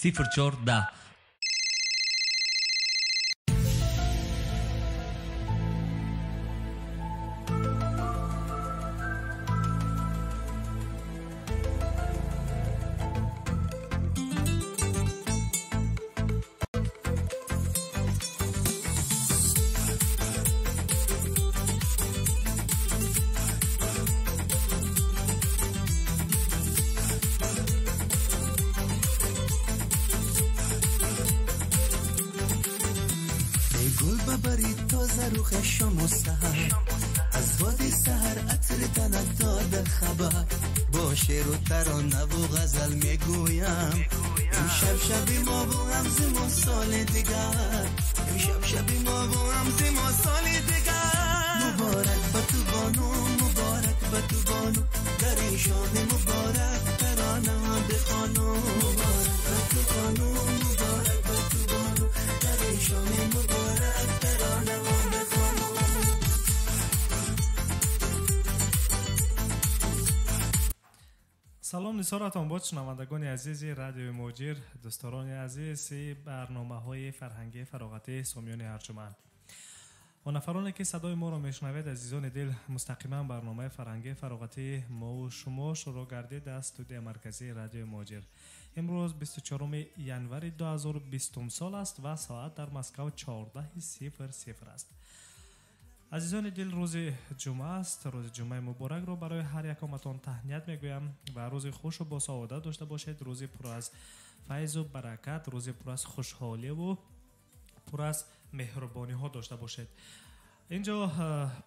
0410. شعر و ترانه و غزل میگویم امشب شبی ما با هم زمان سال دیگر امشب شبی ما با هم زمان سال دیگر مبارک با تو بانو مبارک با تو بانو در این شان مبارک ترانه ها بخوانو مبارک با تو بانو مبارک با تو بانو در این شان مبارک ترانه ها بخوانو. سلام نثارتان با شنوندگان عزیز رادیو موجیر، دوستان عزیز برنامه های فرهنگی فراغتی سامیان ارجمند و نفرانی که صدای ما را میشنوید عزیزان دل، مستقیما برنامه فرهنگی فراغتی МОВУ ШУМО شروع گردید از استودیو مرکزی رادیو موجیر. امروز 24 январи 2020 سال است و ساعت در مسکو 14:00 است. عزیزان دل، روز جمعه است. روز جمعه مبارک رو برای هر یکمتان تهنیت میگویم و روز خوش و با سعادت داشته باشید. روز پر از فیض و برکت، روز پر از خوشحالی و پر از مهربانی ها داشته باشید. اینجا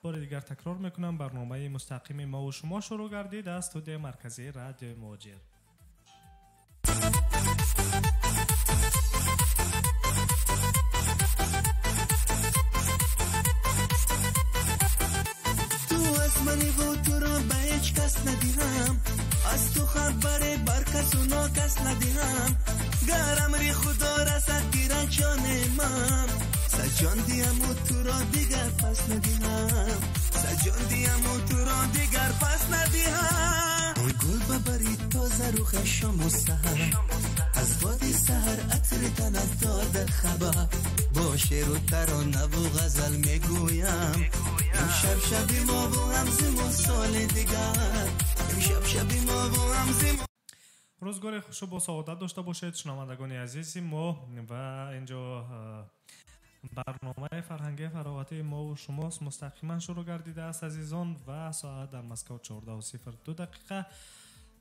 بار دیگر تکرار میکنم، برنامه مستقیم ما و شما شروع گردید از استودیو مرکزی رادیو موجیر. منی و تو را به هیچ کس ندیدم، از تو خبر بر کس و ناکس ندیدم. گر امر خدا رسد گیرد جان من، سجان دیم و تو را دیگر پس ندیدم، سجان دیم و تو را دیگر پس ندیدم. ای گل ببری تازه رو خشم و سهر، از بادی سهر عطر تنت داده خبر. با شعر و ترانه و غزل میگویم امشب شبی ما با هم زمان سال دیگر امشب شبی ما با هم زمان. روزگار خوش و با سعادت داشته باشید شنوندگان عزیز ما و اینجا برنامه فرهنگی فراغتی МОВУ ШУМО مستقیما شروع گردیده است عزیزان و ساعت در مسکو 14:02.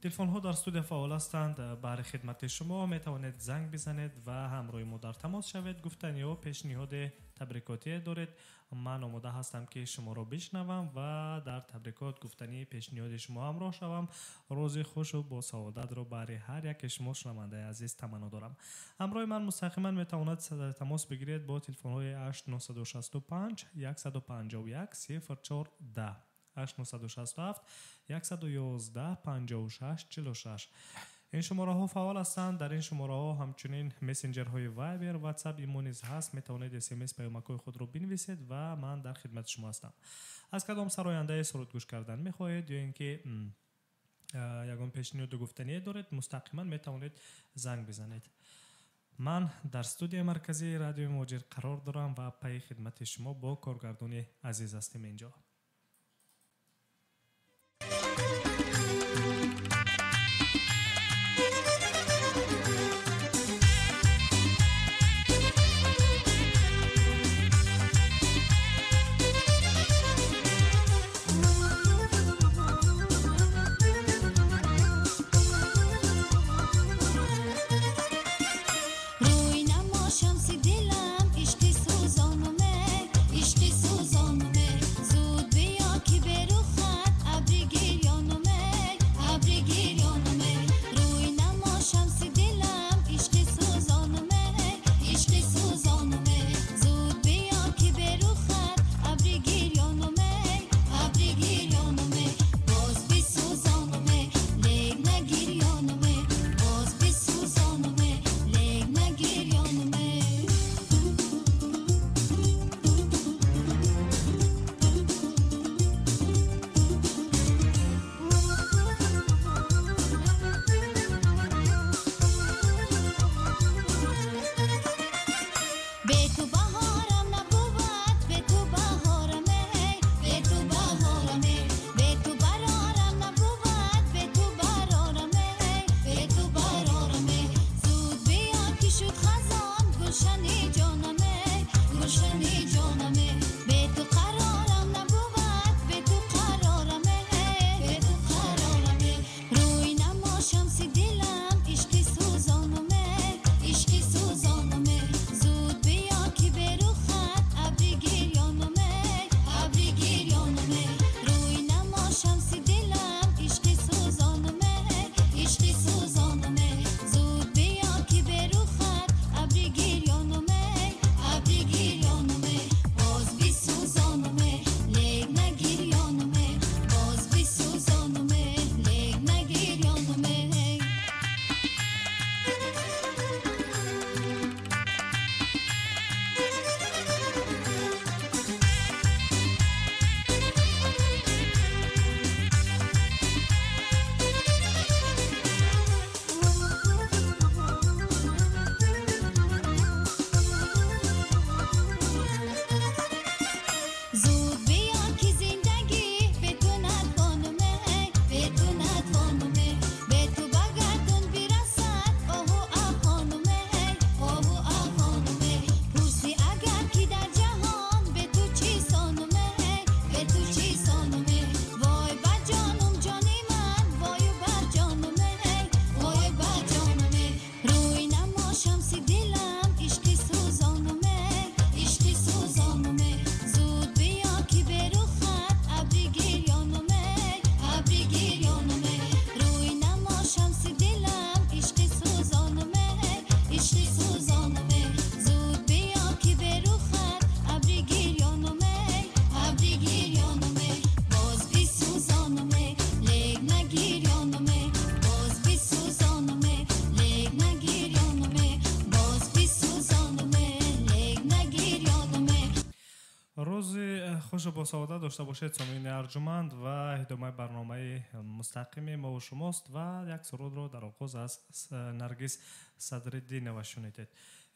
تلفن ها در استودیو فعال هستند. برای خدمت شما می توانید زنگ بزنید و همراه ما در تماس شوید. گفتنی ها پیشنهاد تبریکاتی دارید، من آماده هستم که شما را بشنوم و در تبریکات گفتنی پیشنهاد شما همراه شوم. روز خوش و با سعادت را برای هر یک شما شنونده عزیز تمنا دارم. همراه من مستقیما می توانید تماس بگیرید با تلفن های 8965 151 0410 8967 111 56 46. این شماره ها فعال هستند. در این شماره ها همچنین مسنجر های وایبر، واتساپ، ایمو نیز هست. می توانید اس ام اس پیامک های خود رو بنویسید و من در خدمت شما هستم. از کدام سراینده سرود گوش کردن می خواهید یا اینکه یگان پیشنهاد گفتنی دارید، مستقیما می توانید زنگ بزنید. من در استودیو مرکزی رادیو موجیر قرار دارم و پای خدمت شما با کارگردان عزیز هستیم اینجا. عشقی سوزانومه زود خوش با سعادت داشته باشید سامعین ارجمند و ادامه برنامه مستقیم ما و شماست و یک سرود رو در آغاز از نرگس صدرالدینова شنیدید.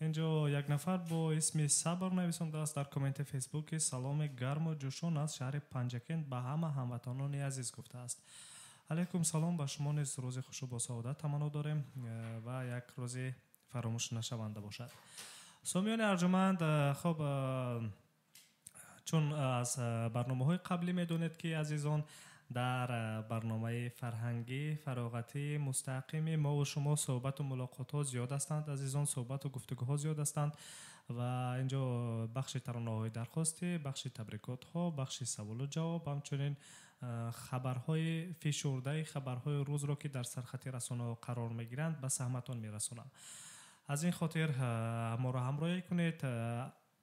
اینجا یک نفر با اسم صبر نویسنده است در کامنت فیسبوک سلام گرم و جوشان از شهر پنجکند به همه هموطنان عزیز گفته است. علیکم سلام، به شما نیز روز خوش با سعادت تمنا داریم و یک روز فراموش نشونده باشد. سامعین ارجمند، خب چون از برنامه‌های قبلی میدونید که عزیزان در برنامه فرهنگی فراغتی مستقیم ما و شما صحبت و ملاقات ها زیاد هستند عزیزان، صحبت و گفتگوها زیاد هستند و اینجا بخش ترانه‌های درخواستی، بخش تبریکات ها، بخش سوال و جواب، همچنین خبرهای فشرده، خبرهای روز را که در سرخط رسانه قرار میگیرند به سهمتان میرسونم. از این خاطر ما را همراهی کنید.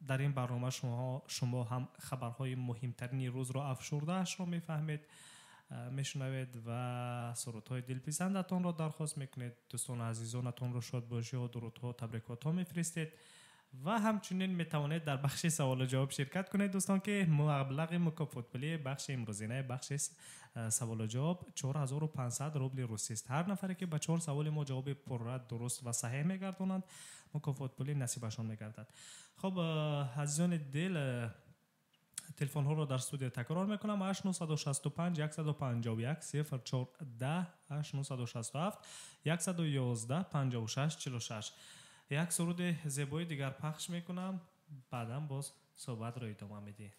در این برنامه شما هم خبرهای مهمترین روز را افشرده‌اش را میفهمید، میشنوید و سرودهای دلپسندتان را درخواست میکنید. دوستان عزیزانتان را شاد باشی و درودها و تبریکات ها میفرستید و همچنین میتوانید در بخش سوال و جواب شرکت کنید دوستان که مبلغ مکافات پولی بخش امروزینه بخش سوال و جواب 4500 روبل روسی است. هر نفری که به 4 سوال ما جواب پررد درست و صحیح میگردونند مکافات پولی نصیبشان میگردد. خب عزیزان دل، تلفن ها رو در استودیو تکرار میکنم: 8965 151 0410 8967 111 56 46. یک سرود زیبای دیگر پخش میکنم، بعداً باز صحبت رو ادامه میدیم.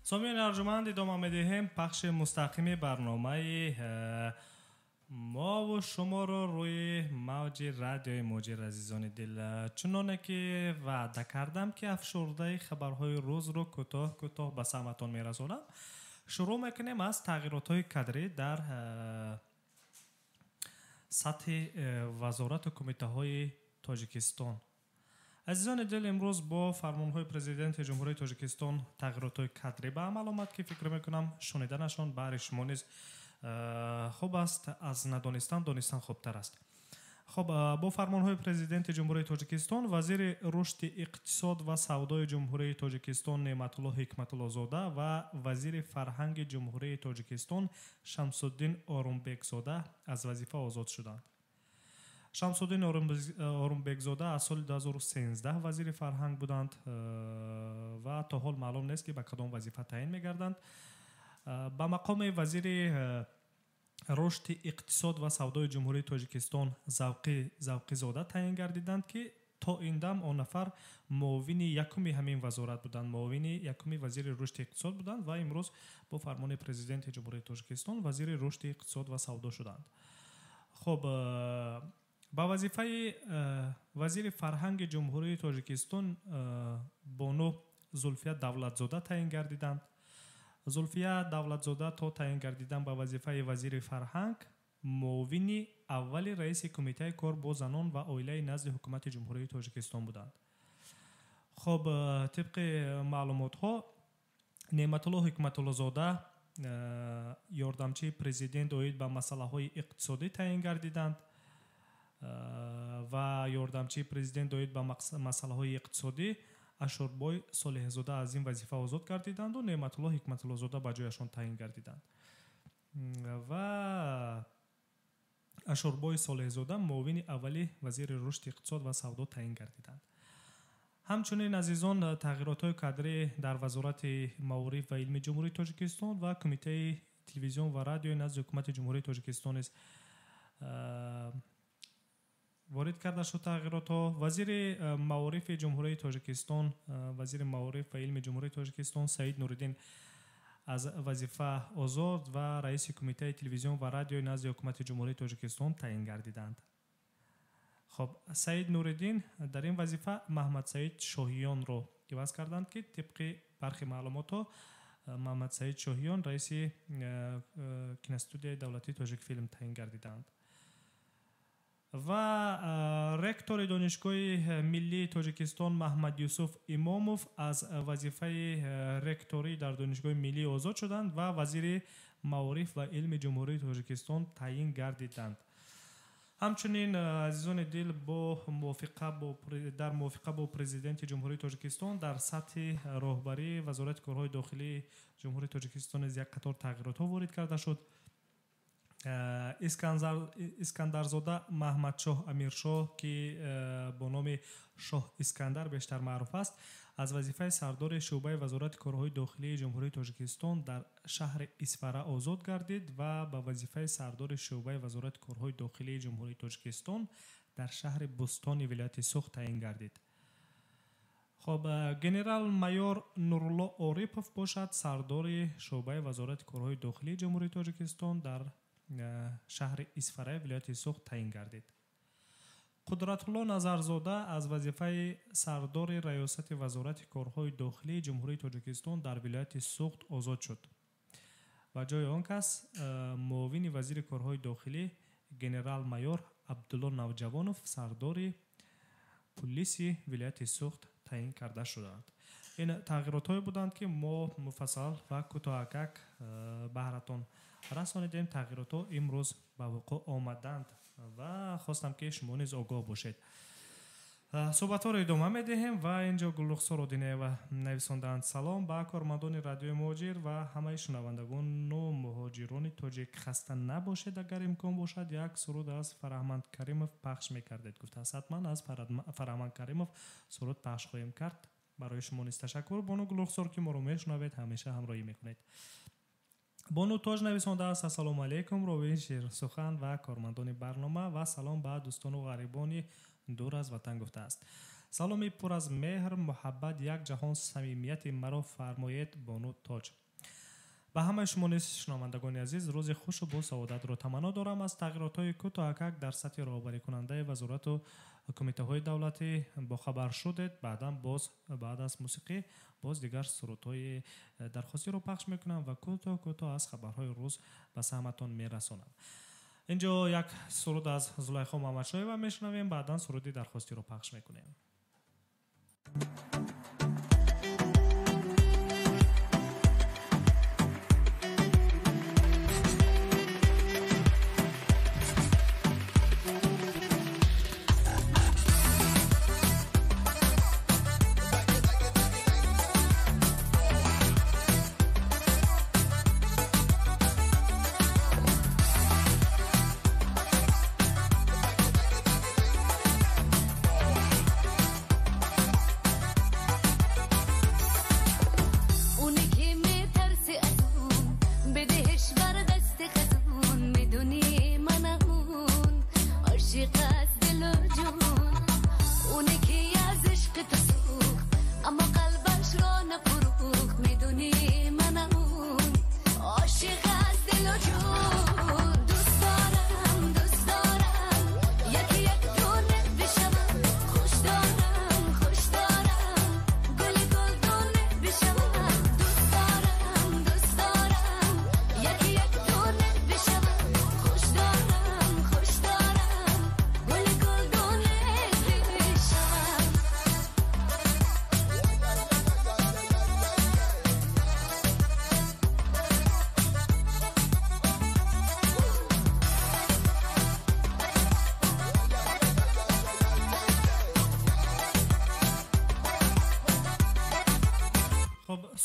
سامیان ارجمند ادامه میدهیم پخش مستقیم برنامه ما و شما رو روی موج رادیوی موجی عزیزان دل. چنانه که وعده کردم که افشرده خبرهای روز رو کوتاه به سمعتان میرسونم. شروع میکنیم از تغییرات های کادری در سطح وزارت و کمیته های تاجیکستان. عزیزان دل، امروز با فرمان های پرزیدنت جمهوری تاجیکستان تغییرات های کادری به عمل آمد که فکر میکنم شنیدنشان برای شما نیز خوب است. از ندانستن دانستن خوبتر است. خب، با فرمان های پرزیدنت جمهوری تاجیکستان وزیر رشد اقتصاد و سودای جمهوری تاجیکستان نعمت الله حکمت الله زاده و وزیر فرهنگ جمهوری تاجیکستان شمس الدین آرومبک زاده از وظیفه آزاد شدند. شمس الدین آرومبک زاده از سال 2013 وزیر فرهنگ بودند و تا حال معلوم نیست که به کدام وظیفه تعیین می‌گردند. به مقام وزیر رشد اقتصاد و سودای جمهوری تاجیکستان زوقی زاده تعیین گردیدند که تا این دم آن نفر معاون یکم همین وزارت بودند، معاون یکم وزیر رشد اقتصاد بودند و امروز با فرمان پرزیدنت جمهوری تاجیکستان وزیر رشد اقتصاد و سودا شدند. خب، با وظیفه وزیر فرهنگ جمهوری تاجیکستان بانو زلفیه دولتزاده تعیین گردیدند. زلفیه دولتزاده تا تعیین گردیدن به وظیفه وزیر فرهنگ معاون اول رئیس کمیته کار با زنان و عائله نزد حکومت جمهوری تاجیکستان بودند. خب، طبق معلومات ها نعمت الله حکمت الله زاده یاردمچی پرزیدنت اوید به مسئله های اقتصادی تعیین گردیدند و یاردمچی پرزیدنت اوید به مسئله های اقتصادی اشوربای صالح زاده از این وظیفه آزاد گردیدند و نعمت الله حکمت الله زاده به جایشان تعیین گردیدند و اشوربای صالح زاده معاون اولی وزیر رشد اقتصاد و سودا تعیین گردیدند. همچنین عزیزان تغییرات های کادری در وزارت معارف و علم جمهوری تاجیکستان و کمیته تلویزیون و رادیو نزد حکومت جمهوری تاجیکستان است وارد کرده شد. تغییرات ها وزیر معارف جمهوری تاجیکستان، وزیر معارف و علم جمهوری تاجیکستان سعید نوردین از وظیفه آزاد و رئیس کمیته تلویزیون و رادیو نزد حکومت جمهوری تاجیکستان تعیین گردیدند. خب، سعید نوردین در این وظیفه محمد سعید شاهیان را عوض کردند که طبق برخی معلومات ها محمد سعید شاهیان رئیس کینستودیوی دولتی تاجیک فیلم تعیین گردیدند و رکتور دانشگاه ملی تاجیکستان محمد یوسف اماموف از وظیفه رکتوری در دانشگاه ملی آزاد شدند و وزیر معارف و علم جمهوری تاجیکستان تعیین گردیدند. همچنین عزیزان دل در موافقه با پرزیدنت جمهوری تاجیکستان در سطح راهبری وزارت کارهای داخلی جمهوری تاجیکستان از یک قطار تغییرات ها وارد کرده شد. اسکندرزاده محمد شاه امیرشاه که با نام شاه اسکندر بیشتر معروف است از وظیفه سردار شعبه وزارت کارهای داخلی جمهوری تاجیکستان در شهر اسفره آزاد گردید و به وظیفه سردار شعبه وزارت کارهای داخلی جمهوری تاجیکستان در شهر بستان ولایت سوخت تعیین گردید. خب، گنرال مایور نورالله عارفوف باشد سردار شعبه وزارت کارهای داخلی جمهوری تاجیکستان در شهر اسفره ولایت سوخت تعیین گردید. قدرت الله نظرزاده از وظیفه سردار ریاست وزارت کارهای داخلی جمهوری تاجیکستان در ولایت سوخت آزاد شد و جای آن کس معاون وزیر کارهای داخلی گنرال مایور عبدالله نوجوانوف سردار پلیس ولایت سوخت تعیین کرده شدند. این تغییرات های بودند که ما مفصل و کوتاهک بهراتون رسانیدیم. تغییرات ها امروز به وقوع آمدند و خواستم که شما نیز آگاه باشید. صحبت ها را ادامه میدهیم و اینجا گلرخسار آدینه و نویسندند سلام به کارمندان رادیو مهاجر و همه شنوندگان و مهاجران تاجیک. خسته نباشید. اگر امکان باشد یک سرود از فرهمند کریموف پخش میکردید. گفته است حتما از فرهمند کریموف سرود پخش خواهیم کرد. برای شما نیز تشکر. بانو گلرخسار که ما رو میشنوید همیشه همراهی میکنید. بانو تاج نویسنده است السلام علیکم راوی شعر سخن و کارمندان برنامه و سلام به دوستان و غریبان دور از وطن گفته است. саломи пур аз меҳр муҳаббат як ҷаҳон самимияти маро фармоед бонӯ тоҷ. ба ҳамаи шумо низ шунавандагони азиз рӯзи хушу бо саодатро таманно дорам. Аз тағйиротҳои кӯтоҳакак дар сатҳи роҳбарикунандаи вазорату кумитаҳои давлатӣ бохабар шудед. баъдан боз баъд аз мусиқӣ боз дигар сурудҳои дархостиро пахш мекунам ва кӯтоҳ аз хабарҳои рӯз ба саҳматон мерасонам. инҷо як суруд аз зулайхо маҳмадшоева мешунавем, баъдан суруди дархостиро пахш мекунем.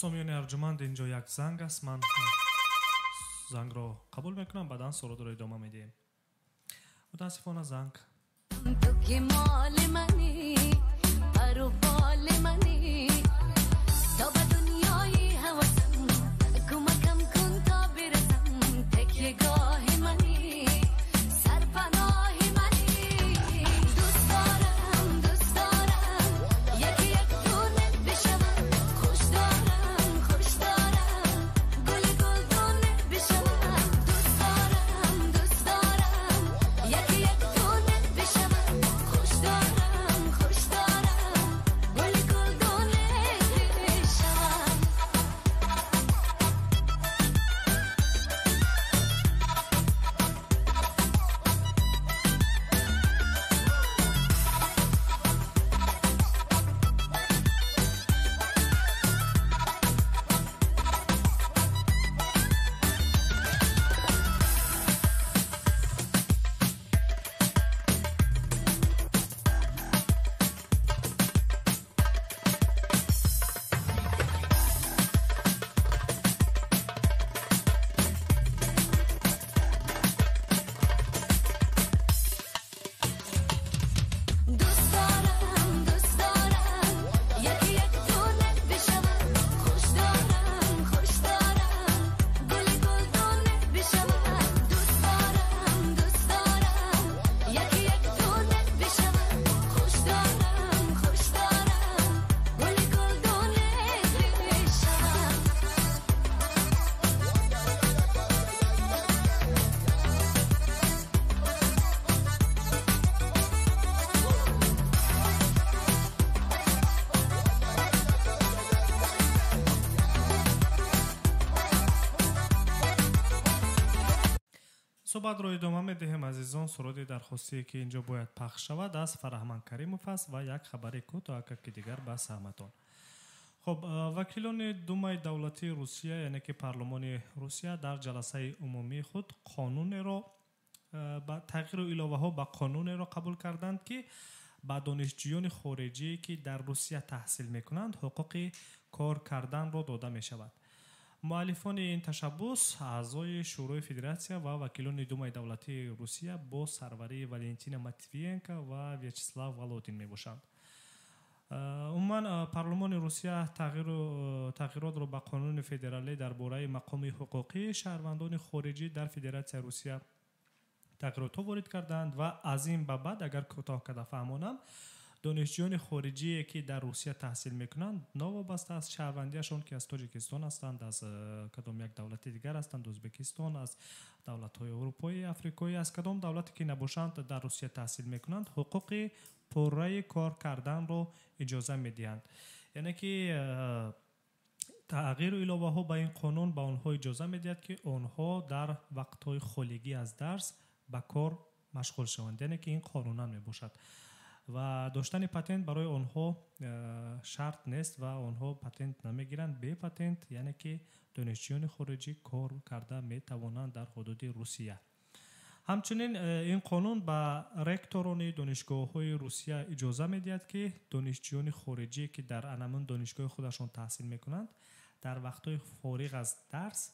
سامیان ارجمند اینجا یک زنگ است. من زنگ رو قبول میکنم، بعدا سرود رو ادامه میدیم. متاسفانه زنگ تو که مال منی پرو بال منی تا به دنیای حواسم کمکم کن تا برسم تکیه گاه منی سرپناه منی دوست دارم یکی یک دونه بشم خوش دارم گل دونه بشم دوست دارم یکی یک دونه بشم خوش دارم گل دونه بشم. دوست دارم یکی یک دونه بشم خوش دارم گل دونه بشم دوست دارم یکی یک دونه بشم خوش دارم گل دونه بشم. صحبت رو ادامه میدهیم عزیزان. سرودی درخواستی که اینجا باید پخش شود از فرهمند کریموف است و یک خبر کوتاه دیگر به سهمتان. خب وکیلان دومای دولتی روسیه یعنی که پارلمان روسیه در جلسه عمومی خود قانون را با تغییر و علاوه ها به قانون را قبول کردند که به دانشجویان خارجی که در روسیه تحصیل میکنند حقوق کار کردن را داده می شود. مؤلفان این تشبس اعضای شورای فدراسیا و وکیلان دومای دولتی روسیه با سروری والنتینا ماتویینکا و ویاچسلاو والودین می باشند. عموما پارلمان روسیه تغییرات را به قانون فدرالی درباره مقام حقوقی شهروندان خارجی در فدراسیای روسیه تغییرات وارد کردند و از این به بعد اگر کوتاه کرده فهمانم دانشجویان خارجی که در روسیه تحصیل میکنند نوابسته از شهروندیشون که از تاجیکستان هستند، از کدام یک دولت دیگر هستند، ازبکستان، از دولت‌های اروپایی، افریقایی، از کدام دولتی که نباشند در روسیه تحصیل میکنند حقوق پوره کار کردن رو اجازه میدهند. یعنی که تغییر علاوه ها به این قانون به آنها اجازه میدهد که آنها در وقت‌های خالیگی از درس به کار مشغول شوند. یعنی که این قانونا میباشد و داشتن پتنت برای آنها شرط نیست و آنها پتنت نمیگیرند. به پتنت یعنی که دانشجویان خارجی کار کرده میتوانند در حدود روسیه. همچنین این قانون به رکتوران دانشگاه‌های روسیه اجازه میدهد که دانشجویان خارجی که در انمان دانشگاه خودشان تحصیل میکنند در وقت‌های فارغ از درس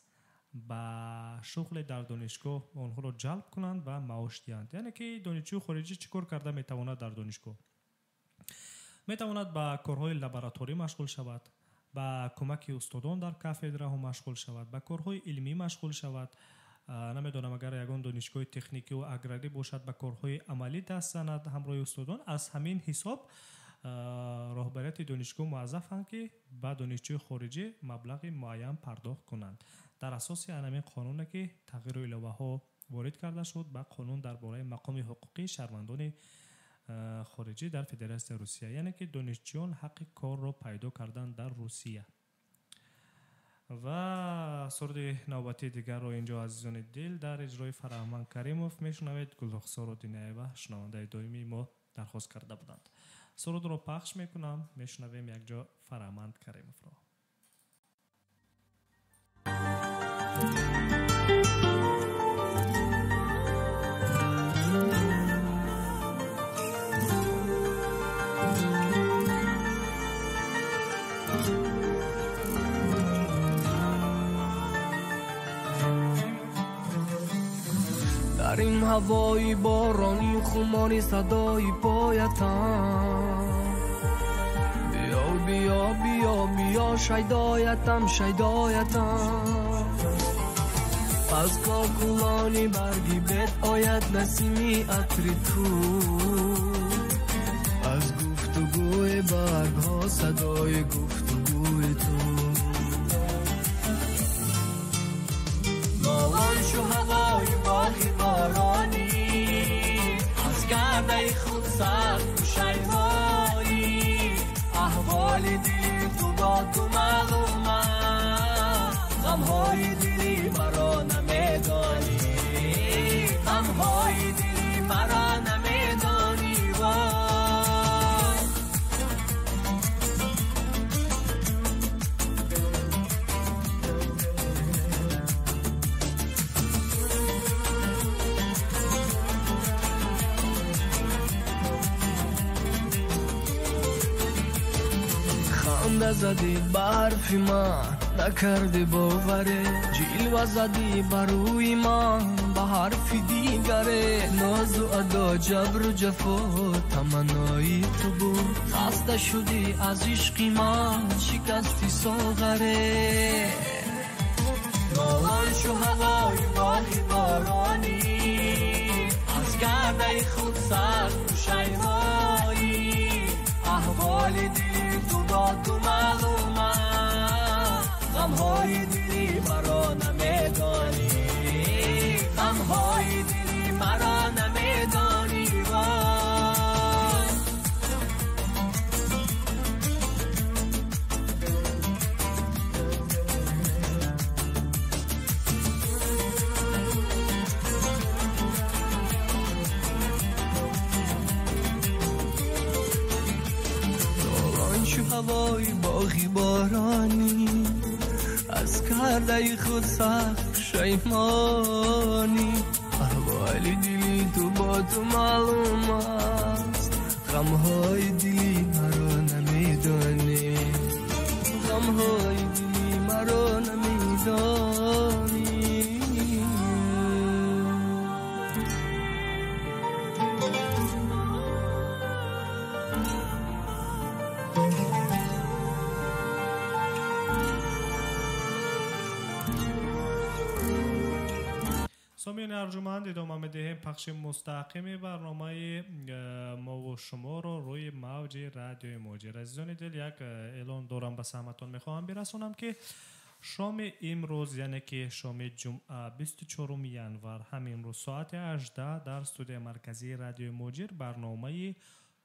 با شغل در دانشگاه آنها را جلب کنند و معاش دهند. یعنی که دانشجوی خارجی چیکار کرده میتواند در دانشگاه میتواند با کارهای لابراتوری مشغول شود، با کمک استادان در کافدره ها مشغول شود، با کارهای علمی مشغول شود. نمیدونم اگر یگان دانشگاه تکنیکی و اگراری باشد با کارهای عملی دست زند همراه استادان. از همین حساب راهبریت دانشگاه موظفند که با دانشجوی خارجی مبلغ معین پرداخت کنند. در اساس همین قانون که تغییر علاوه ها وارد کرده شد به قانون درباره مقام حقوقی شهروندان خارجی در فدراسیون روسیه، یعنی که دانشجویان حق کار را پیدا کردن در روسیه. و سرود نوبتی دیگر رو اینجا عزیزان دل در اجرای فرهمند کریموف میشنوید. گلرخسار و دینایه شنونده دائمی ما درخواست کرده بودند. سرود رو پخش میکنم، میشنویم یک جا فرهمند کریموف را. در این هوای بارانی خماری صدای پایتم، بیا بیا بیا بیا شیدایتم شیدایتم. از کاکولانی برگی بد آید نسیمی عطر تو، از گفتگوی برگ ها صدای گفتگوی تو. نالان شو هوای باغی بارانی، از گرده خود سرد و شیمانی. احوال دلی تو با تو معلومه، غمهای دلی مرا نمیدانی، غمهای دلی مرا نمیدانی. وای خنده زدی برفی من نکردی باوره، جیلوه زدی بروی من به حرف دیگره. ناز و ادا جبر و جفا تمنایی تو بود، خسته شدی از عشقی من شکستی ساغره. نالان شو هوای باغی بارانی، از گرده خود سرد و شیمایی. احوال دلی تو با تو معلومه، غمهای دلی مرا نمیدانی، غمهای دلی مرا نمیدانی. وای دوران شو هوای باغی بارانی، از کرده خود سخت شیمانی. احوال دلی تو با تو معلوم است، غمهای دلی مرا نمیدانی، غمهای دلی مرا نمیدانی. سامیان ارجمند ادامه میدهیم پخش مستقیم برنامه مو و شما رو روی موج رادیوی موجی. عزیزان دل، یک اعلان دارم به سمتون میخواهم برسونم که شام امروز، یعنی که شام جمعه 24 ینور، همین روز ساعت 18 در استودیو مرکزی رادیوی موجی برنامه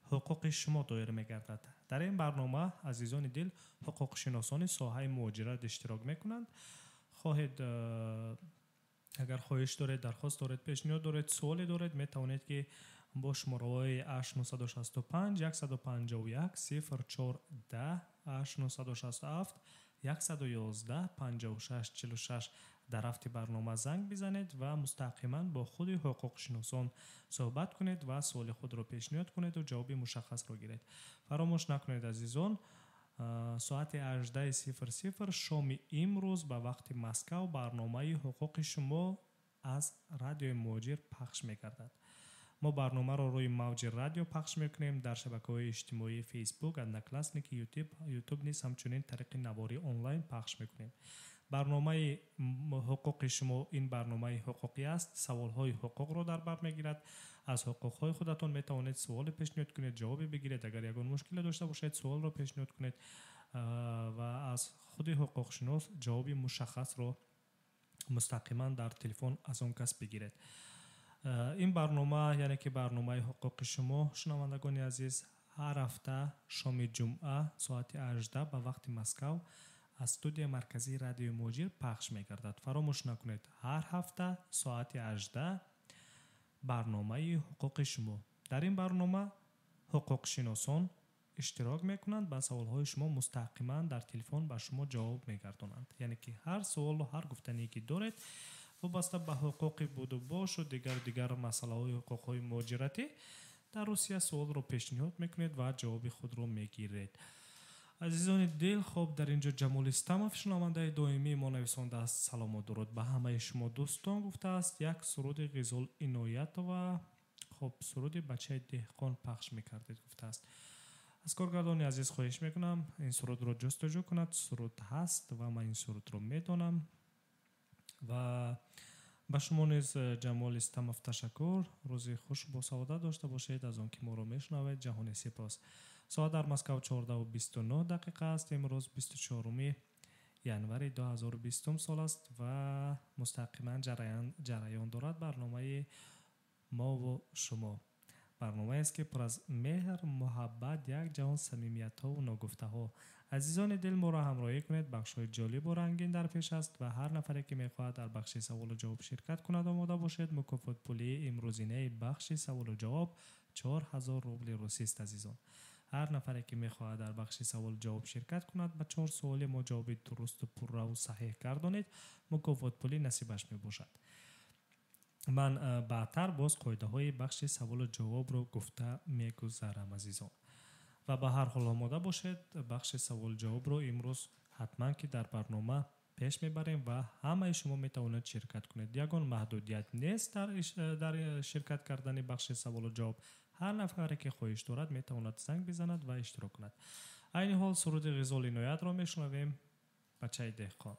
حقوق شما دایر میگردد. در این برنامه عزیزان دل حقوق شناسان ساحه مهاجرت اشتراک میکنند. خواهید اگر خواهش دارید، درخواست دارید، پیشنهاد دارید، سوالی دارید، میتوانید که با شماره 8965 151 0410 8967 111 56 46 در هفته برنامه زنگ بزنید و مستقیما با خود حقوق شناسان صحبت کنید و سوال خود را پیشنهاد کنید و جواب مشخص را گیرید. فراموش نکنید عزیزان، ساعت 18:00 شام امروز به وقت مسکو برنامه حقوق شما از رادیو موجی پخش می‌گردد. ما برنامه را روی موج رادیو پخش می‌کنیم، در شبکه‌های اجتماعی فیسبوک، اندکلاسنیک، یوتیوب نیز همچنین طریق نواری آنلاین پخش می‌کنیم. برنامه حقوق شما این برنامه حقوقی است. سوال‌های حقوق را در بر می‌گیرد. از حقوق‌های خودتون می‌توانید سوال پیشنهاد کنید، جواب بگیرید. اگر یگان مشکل داشته باشید سوال را پیشنهاد کنید و از خود حقوق شناس جواب مشخص را مستقیما در تلفن از آن کس بگیرید. این برنامه، یعنی که برنامه حقوق شما، شنوندگان عزیز، هر هفته شام جمعه ساعت 18 به وقت مسکو از استودیو مرکزی رادیو موجی پخش می‌گردد. فراموش نکنید هر هفته ساعت 18 برنامه حقوق شما. در این برنامه حقوق شناسان اشتراک میکنند، با سوالهای شما مستقیما در تلفن به شما جواب میگردانند. یعنی که هر سوال و هر گفتنی که دارید وابسته به حقوقی بود و باش و دیگر مسئله های حقوق های مهاجرتی در روسیه سوال رو پیشنهاد میکنید و جواب خود رو میگیرید. عزیزان دل، خوب در اینجا جمال استماف شنونده دائمی ما نویسنده است. سلام و درود به همه شما دوستان گفته است. یک سرود غزل عنایت و خب سرود بچه دهقان پخش میکردید گفته است. از کارگردان عزیز خواهش میکنم این سرود رو جستجو کند. سرود هست و من این سرود رو میدونم و به شما نیز جمال استماف تشکر. روزی خوش با سعادت داشته باشید. از آن که ما رو میشنوید جهانی سپاس. ساعت در مسکو 14:29 است. امروز 24 ینور 2020 سال است و مستقیما جریان دارد برنامه ما و شما. برنامه است که پر از مهر، محبت، یک جهان صمیمیت ها و نگفته ها. عزیزان دل، ما را همراهی کنید. بخش های جالب و رنگین در پیش است و هر نفری که میخواهد در بخش سوال و جواب شرکت کند آماده باشد. مکافات پولی امروزینه بخش سوال و جواب 4000 روبل روسی است عزیزان. هر نفری که میخواهد در بخش سوال و جواب شرکت کند به 4 سوال ما جواب درست و پررو و صحیح گردانید، مکافات پولی نصیبش میباشد. من بعدتر باز قاعده های بخش سوال و جواب رو گفته میگذرم عزیزان و به هر حال آماده باشید. بخش سوال و جواب رو امروز حتما که در برنامه پیش میبریم و همه شما میتوانید شرکت کنید. یگان محدودیت نیست در شرکت کردن بخش سوال و جواب. هر نفری که خواهش دارد میتواند زنگ بزند و اشتراک کند. عین حال سرود غزل عنایت را میشنویم. بچه دهقان.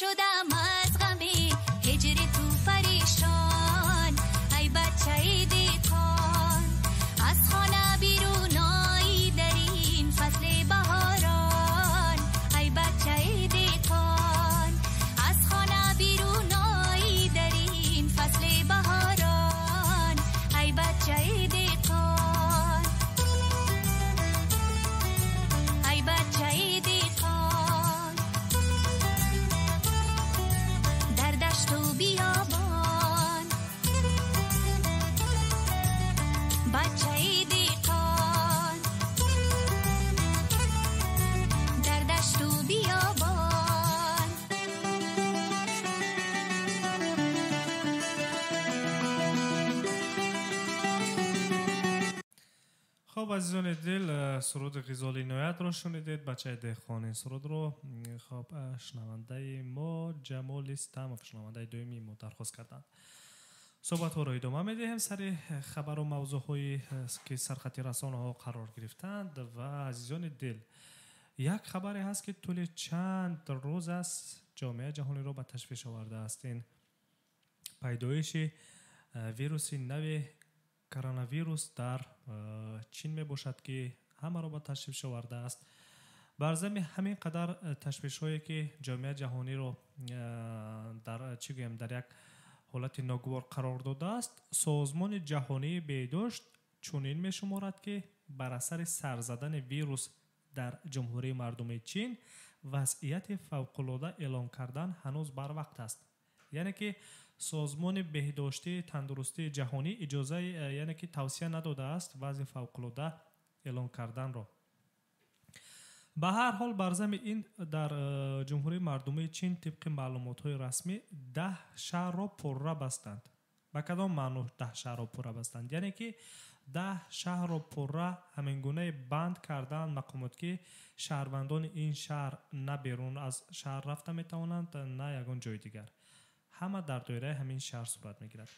شدم از غم هجر تو پریشان ای بچه دیکان از خانه بیرون آیی در این فصل بهاران ای بچه دیکان از خانه بیرون آیی در این فصل بهاران ای بچه دیکان ای بچه دیکان در دشت و بیابان بچه دیکان در دشت و بیابان خب عزیزان دل، سرود غزال نویت رو شنیدید. بچه دهقان این سرود رو خب شنونده ما جمال استماف شنونده دومی ما درخواست کردند. صحبت ها رو ادامه میدهیم سر خبر و موضوع هایی که سرخط رسانه ها قرار گرفتند. و عزیزان دل، یک خبری هست که طول چند روز است جامعه جهانی را به تشویش آورده است. این پیدایش ویروس نو کرونا ویروس در چین می باشد که همه را به تشویش آورده است. بر ضمن همین قدر تشویش هایی که جامعه جهانی رو در در یک حالت ناگوار قرار داده است، سازمان جهانی بهداشت چنین می شمارد که بر اثر سر زدن ویروس در جمهوری مردم چین وضعیت فوق‌العاده اعلام کردن هنوز بر وقت است. یعنی که سازمان بهداشتی تندرستی جهانی اجازه یعنی که توصیه نداده است وضع فوق‌العاده اعلام کردن را. به هر حال بر ضمن این در جمهوری مردم چین طبق معلومات‌های رسمی 10 شهر را پرره بستند. به کدام معنی 10 شهر را پرره بستند؟ یعنی که 10 شهر را پرره همین گونه بند کردند مقامات که شهروندان این شهر نه بیرون از شهر رفته میتوانند نه یگان جای دیگر، همه در دایره همین شهر صورت میگیرد.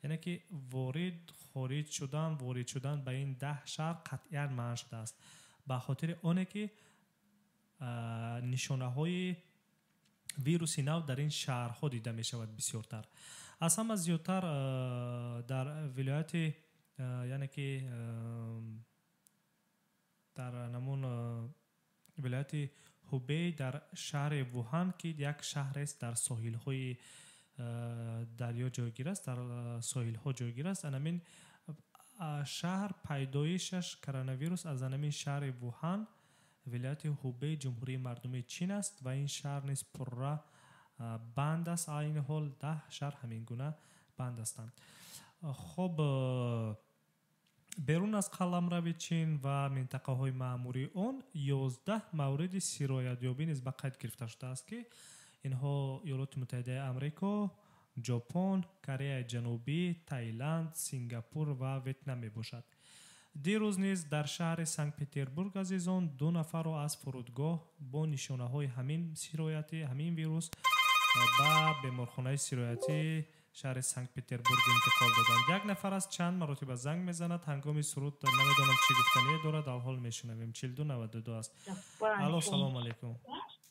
یعنی که وارد شدن به این 10 شهر قطعاً منع شده است، به خاطر آنه که نشانه های ویروس نو در این شهرها دیده می شود بسیارتر. از همه زیادتر در ولایت یعنی که در نمون ولایت هوبی در شهر ووهان که یک شهر است در ساحل های دریا جایگیر است، در ساحل ها جایگیر است. همین شهر پیدایشش کرونا ویروس از همین شهر ووهان ولایت هوبی جمهوری مردم چین است و این شهر نیز پرره بند است. این حال 10 شهر همین گونه بند هستند. خب بیرون از قلمرو چین و منطقه های مأموری آن 11 مورد سرایت یابی نیز به قید گرفته شده است که اینها ایالات متحده آمریکا، ژاپن، کره جنوبی، تایلند، سنگاپور و ویتنام می باشد. دیروز نیز در شهر سنت پترزبورگ عزیزان 2 نفر را از فرودگاه با نشانه های همین سرایتی همین ویروس به بیمارخانه سرایتی شهر سنت پترزبورگ انتقال دادند. یک نفر از چند مرتبه زنگ میزند هنگام سرود نمیدانم چی گفتنی دارد، در حال میشنویم. 4292 است. الو سلام علیکم.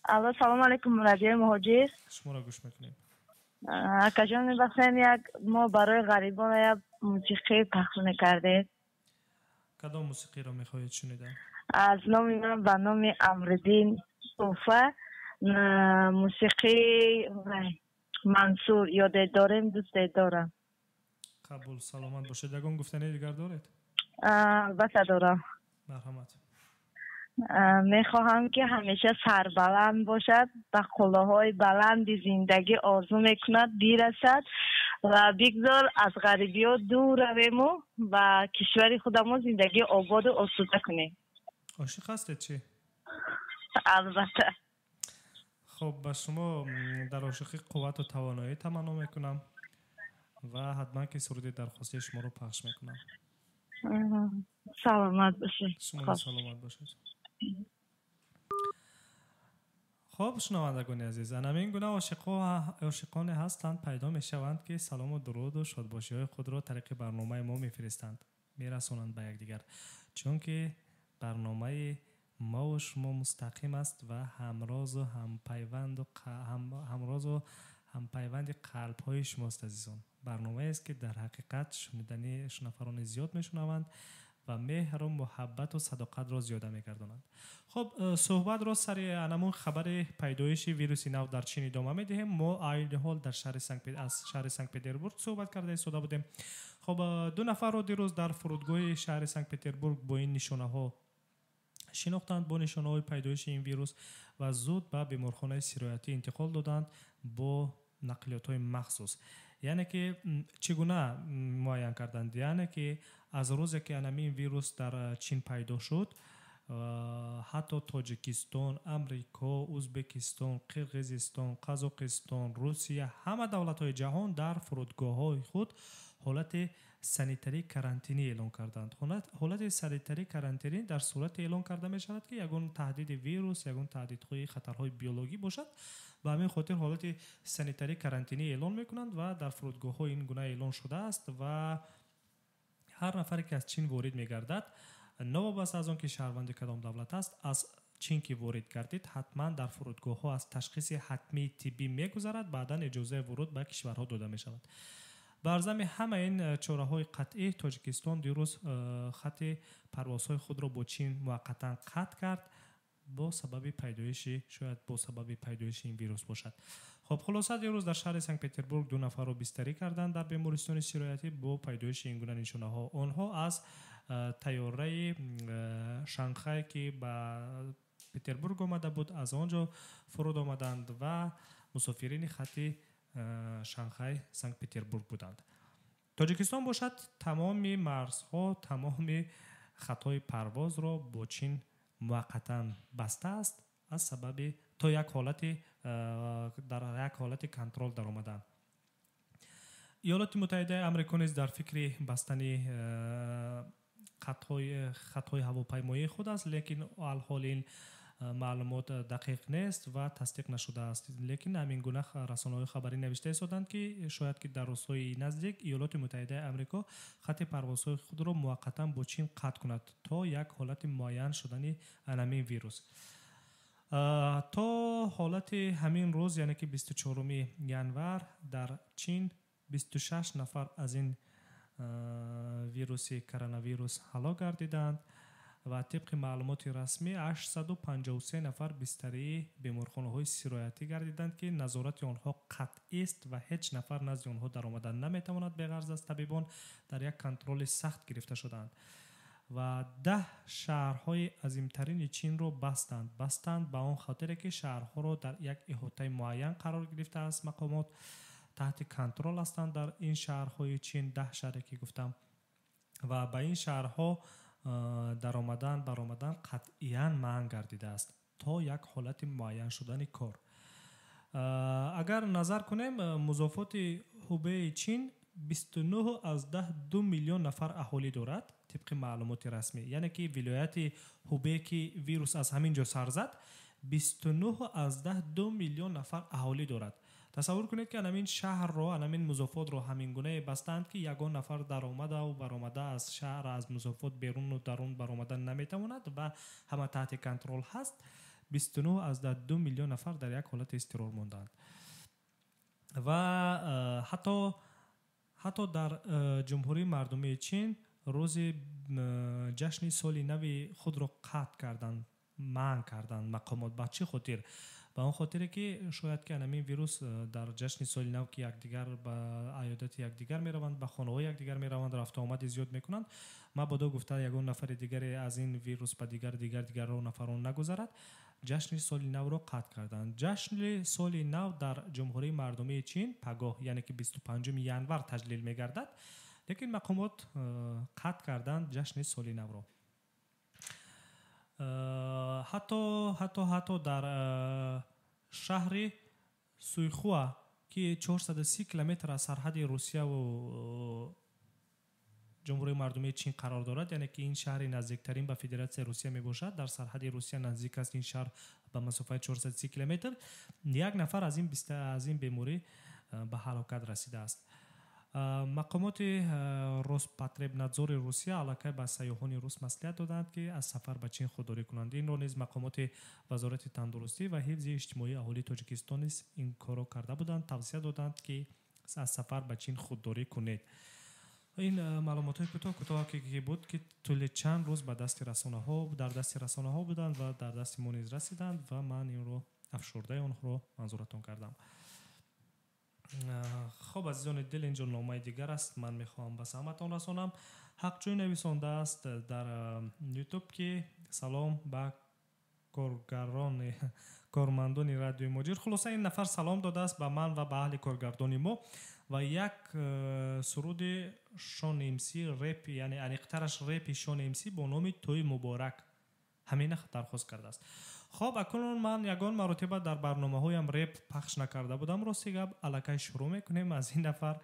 الو سلام علیکم رادیو مهاجر، شما را گوش میکنیم. کجا می‌بخشید یک ما برای غریبان یک موسیقی پخش می‌کردید. کدام موسیقی را میخواهید شنیدن؟ از نام من به نام امردین صوفه، موسیقی منصور یاد دارم دوست دارم. قبول، سلامت باشید. یگان گفتنی دیگر دارید؟ بس دارم. مرحمت. میخواهم که همیشه سربلند باشد، به قله‌های بلند زندگی آرزو میکند برسد و بگذار از غریبی ها دور رویم و کشور خودمون زندگی آباد و آسوده کنیم. عاشق هستید چی؟ البته. خب به شما در عاشقی قوت و توانایی تمنا میکنم و حتما که سرود درخواستی شما رو پخش میکنم. سلامت باشید. شما سلامت باشید. خب شنوندگان عزیز، همین گونه عاشقان هستند پیدا می شوند که سلام و درود و شادباشی های خود را طریق برنامه ما میفرستند، میرسونند به یکدیگر، چون که برنامه ما و شما مستقیم است و همراز و همپیوند قلب های شماست عزیزان. برنامه است که در حقیقت شنیدنیش نفران زیاد میشنوند و مهر و محبت و صداقت را زیاده میگردانند. خب صحبت را سر انمون خبر پیدایش ویروس نو در چین ادامه میدهیم. ما عین حال در شهر سنت پترزبورگ صحبت کرده ایستاده بودیم. خب 2 نفر رو دیروز در فرودگاه شهر سنت پترزبورگ با این نشانه ها شناختند، با نشانه های پیدایش این ویروس، و زود به بیمارخانه سرایتی انتقال دادند با نقلیات های مخصوص. یعنی که چگونه معاین کردند؟ یعنی که از روزی که این ویروس در چین پیدا شد، حتی تاجیکستان، امریکا، ازبکستان، قرقیزستان، قزاقستان، روسیه، همه دولت های جهان در فرودگاه های خود حالت سانیتری کرانتینی اعلان کردند. حالت سانیتری کرانتینی در صورت اعلان کرده می شود که یگان تهدید ویروس، یگان تهدیدهای خطرهای بیولوژی باشد، و همین خاطر حالت سانیتری کرانتینی اعلان میکنند و در فرودگاه ها این گونه اعلان شده است و هر نفری که از چین وارد میگردد، نوابسته از آن که شهروند کدام دولت است، از چین که وارد گردید حتما در فرودگاه ها از تشخیص حتمی طبی میگذرد، بعدا اجازه ورود به کشورها داده می شود. بر ضمن همه این چاره‌های قطعی، تاجیکستان دیروز خط پروازهای خود را با چین موقتا قطع کرد با سبب پیدایش این ویروس باشد. خب خلاصه دیروز در شهر سنت پترزبورگ 2 نفر را بستری کردند در بیمارستان سرایتی با پیدایش این گونه نشانه‌ها. آنها از طیاره شانگهای که به پترزبورگ آمده بود از آنجا فرود آمدند و مسافرین خط شانگهای سنت پترزبورگ بودند. تاجیکستان باشد تمام مرزها، تمام خطای پرواز را با چین موقتا بسته است از سبب تا یک حالت کنترل در آمدن. ایالات متحده آمریکا نیز در فکر بستن خطهای هواپیمایی خود است، لیکن الحال این معلومات دقیق نیست و تصدیق نشده است. لیکن همین گونه رسانه‌های خبری نوشته ایستادند که شاید که در روزهای نزدیک ایالات متحده آمریکا خط پروازهای خود را موقتا با چین قطع کند تا یک حالت معین شدن همین ویروس. تا حالت همین روز، یعنی که 24 ژانویه، در چین 26 نفر از این ویروس کرونا ویروس هلاک گردیدند و طبق معلومات رسمی 853 نفر بستری بیمارخانه‌های سرایتی گردیدند که نظارت آنها قطعی است و هیچ نفر نزد آنها در آمدن نمیتواند به غرض از طبیبان در یک کنترل سخت گرفته شدند و 10 شهرهای عظیمترین چین را بستند به آن خاطر که شهرها را در یک احاطه معین قرار گرفته است. مقامات تحت کنترل هستند در این شهرهای چین، 10 شهری که گفتم، و به این شهرها در آمدن برآمدن قطعاً منع گردیده است تا یک حالت معین شدن کار. اگر نظر کنیم، مضافات هوبی چین 29 از 2 میلیون نفر اهالی دارد طبق معلومات رسمی. یعنی که ولایت هوبی که ویروس از همین جا سر زد 29 از 2 میلیون نفر اهالی دارد. تصور کنید که همین شهر را، همین مضافات را همین گونه بستند که یگان نفر در آمده و برآمده از شهر، از مضافات بیرون و درون برآمدن نمیتواند و همه تحت کنترل هست. 29 از 2 میلیون نفر در یک حالت اضطرار ماندند و حتی در جمهوری مردمی چین روز جشن سال نو خود را قطع کردند، منع کردند مقامات. به چه خاطر؟ به اون خاطری که شاید که همین ویروس در جشن سال نو که یکدیگر به عیادت یکدیگر میروند، به خانه‌های یکدیگر میروند، رفت آمد زیاد میکنند، مبادا گفته یگان نفر دیگری از این ویروس به دیگر رو نفران نگذرد، جشن سال نو را قطع کردند. جشن سال نو در جمهوری مردمی چین پگاه، یعنی که 25 ژانویه تجلیل میگردد، لیکن مقامات قطع کردند جشن سال نو را. حتی در شهر سویخوا که 430 کیلومتر از سرحد روسیه و جمهوری مردمی چین قرار دارد، یعنی که این شهر نزدیکترین به فدراسیون روسیه می باشد، در سرحد روسیه نزدیک است این شهر به مسافت 430 کیلومتر، یک نفر از این بیماری به هلاکت رسیده است. مقامات روسپاتریبنادزور روسیه علاقه به سیاحان روس مصلحت دادند که از سفر به چین خودداری کنند. این را نیز مقامات وزارت تندرستی و حفظ اجتماعی اهالی تاجیکستان نیز این کارو کرده بودند. توصیه دادند که از سفر به چین خودداری کنید. این معلومات کوتاه که بود که طول چند روز به دست در دست رسانه ها بودند و در دست ما نیز رسیدند و من این رو افشرده آن رو منظورتون کردم. خب عزیزان دل، اینجا نامه دیگر است من میخوام به سمعتان رسانم. حقجوی نویسنده است در یوتیوب که سلام به کارمندان رادیو موجیر. خلاصه این نفر سلام داده است به من و به اهل کارگردانی ما و یک سرود شان امسی رپ، یعنی انیقترش رپ شان امسی با نام توی مبارک همین درخواست کرده است. خب اکنون من یگان مرتبه در برنامه هایم رپ پخش نکرده بودم. راستی گپ الکه شروع میکنیم. از این نفر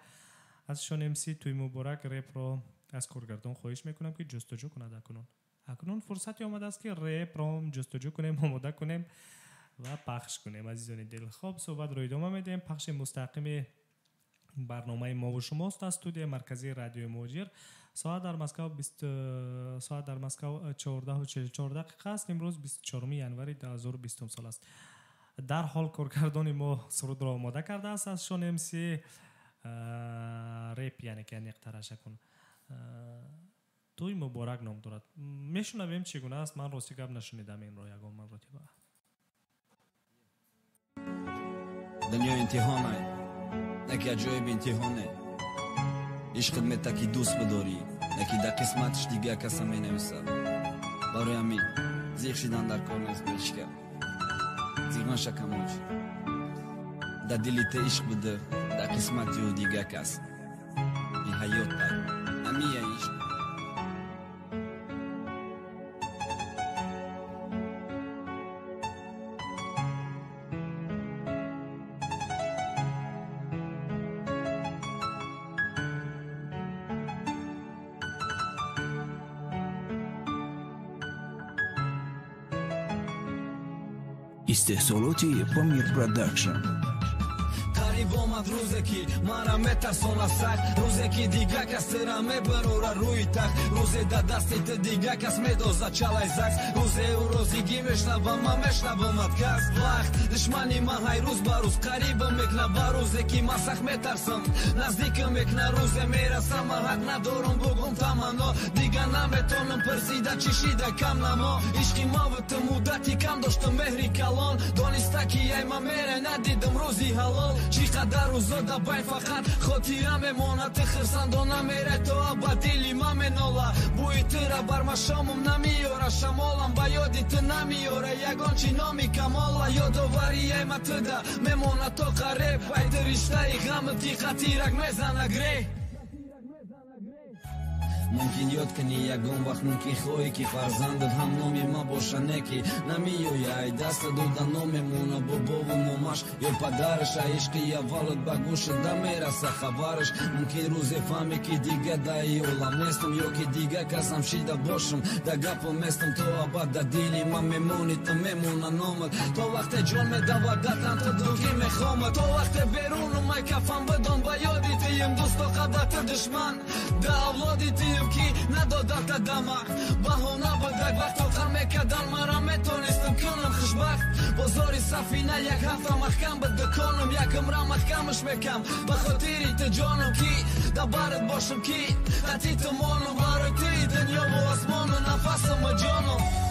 از شان امسی توی مبارک رپ را از کارگردان خواهش میکنم که جستجو کند. اکنون فرصتی آمده است که رپ را جستجو کنیم، آماده کنیم و پخش کنیم عزیزان دل. خب صحبت رو ادامه میدیم. پخش مستقیم برنامه موضوع شماست از استودیو مرکزی رادیو موجیر. ساعت در مسکو 14:44 دقیقه است. امروز 24 ینوری 2020 سال است. در حال کارگردان ما سرود را آماده کرده است از شان امسی رپ، یعنی که نقطرش کن توی مبارک نام دارد. میشنویم چگونه است. من راستی گپ نشنیدم این را یگان مرتبه. دنیا امتحانه، نکی عجایب امتحانه. عشقت میتکی دوست بداری، نکی در قسمتش دیگه کس هم مینویسه. برای همین زیغ شدن در کار نیست بلشکه. زیغ نشکم اوج در دلیت عشق بده در قسمت یو دیگه کس. این حیات بر همیه عشق. استحصالاتی پامیر پروداکشن. قریب آمد روزه که مرا میترسونه سگ، روزه که دیگه کس را میبروره روی تخت، روزه در دستت دیگه کس میدازه چلای زکس، روزه او روزیگی میشنوم من میشنومت کس. وقت دشمنی من های روز با روز قریبم میکنه با روزه که من سخت میترسم نزدیکم میکنه، روزه میرسم من حق ندارم بگم تمنا دیگه نمیتونم پرسیده چشیده کم نما. عشقی ما و تو مدتی کم داشتم مهری کلان، دانسته که ای من میره ندیدم روزی حلال. چقدر روزا در بین فقط خاطره میمونه، تخرسندانه میره تو با دلی من میناله. بوی تو را بر من شامم نمیاره، شمالم با یادی تو نمیاره، یگان چی نامی کماله. یادواری ای من تو ده میمونه تا قریب، پید رشته غمتی خطیرک میزنه گری. ممکن یاد کنی یگان وقت ممکن خواهی که فرزندت هم نامی ما باشه نکی نمیوی ای دست دادن نامیمونه بابا و ماماش یا پدرش. عشقی اولت به گوش ده میرسه خبرش. ممکن روزی فهمی که دیگه ده ایولم نیستم یا که دیگه کسم شیده باشم ده گپم میستم تو ابد ده دیلی من میمونی تو میمونه نامت. تا وقت جان میدوه دتن تو دوگی میخوامت، تا وقت بیرونم مای کفم بدان با یادی تیم دوست و قبط دشمن ده اولادی تیم کی ندادت دمه بهانه بده وقت آخر میکدن مرا میتونستم کنم خوشبخت. بازاری سفینه یک هفته محکم بده کنم، یکم را محکمش میکم به خاطری تو جانم کی در برت باشم کی حتی تو مانم برای توی دنیا و آسمان و نفسم و جانم.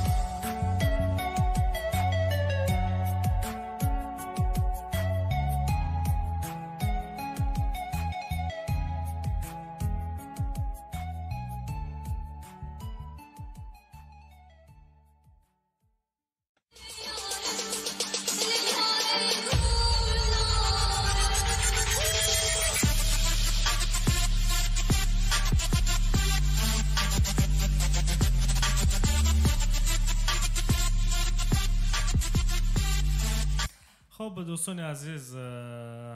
خب دوستان عزیز،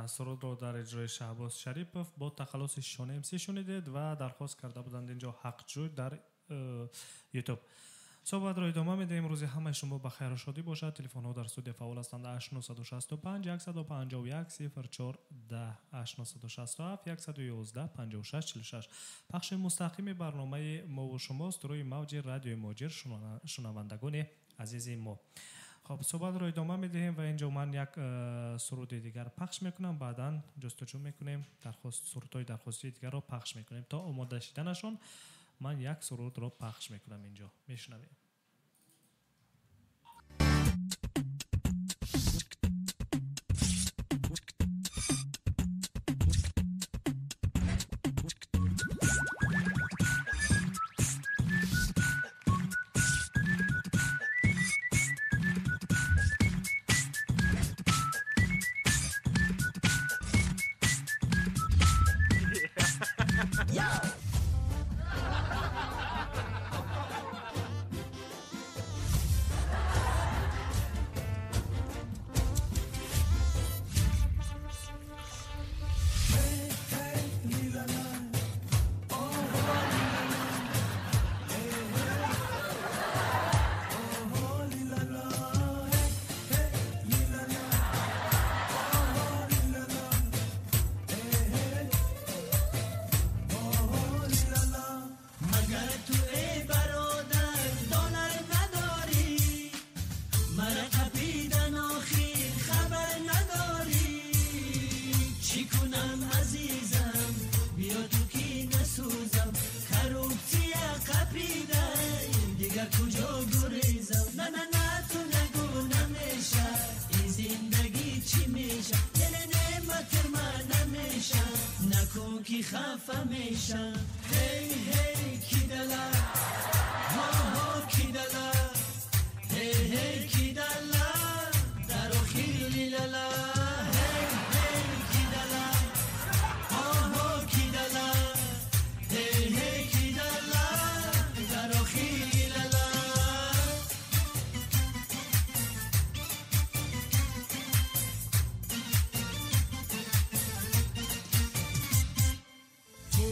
سرود رو در اجرای شهباز شریپوف با تخلص شان امسی شنیدید و درخواست کرده بودند اینجا حقجو در یوتیوب. صحبت را ادامه میدیم. روز همه شما بخیر و شادی باشد. تلفن ها در استودیو فعال هستند 8965 151 04 10 8967 111 56 46. پخش مستقیم برنامه مو شماست روی موج رادیو ماجر شنوندگان عزیز ما. خب صحبت را ادامه میدهیم و اینجا من یک سرود دیگر پخش میکنم، بعدا جستجو میکنیم سرودهای درخواستی دیگر را پخش میکنیم. تا آماده شدنشون من یک سرود را پخش میکنم اینجا میشنویم.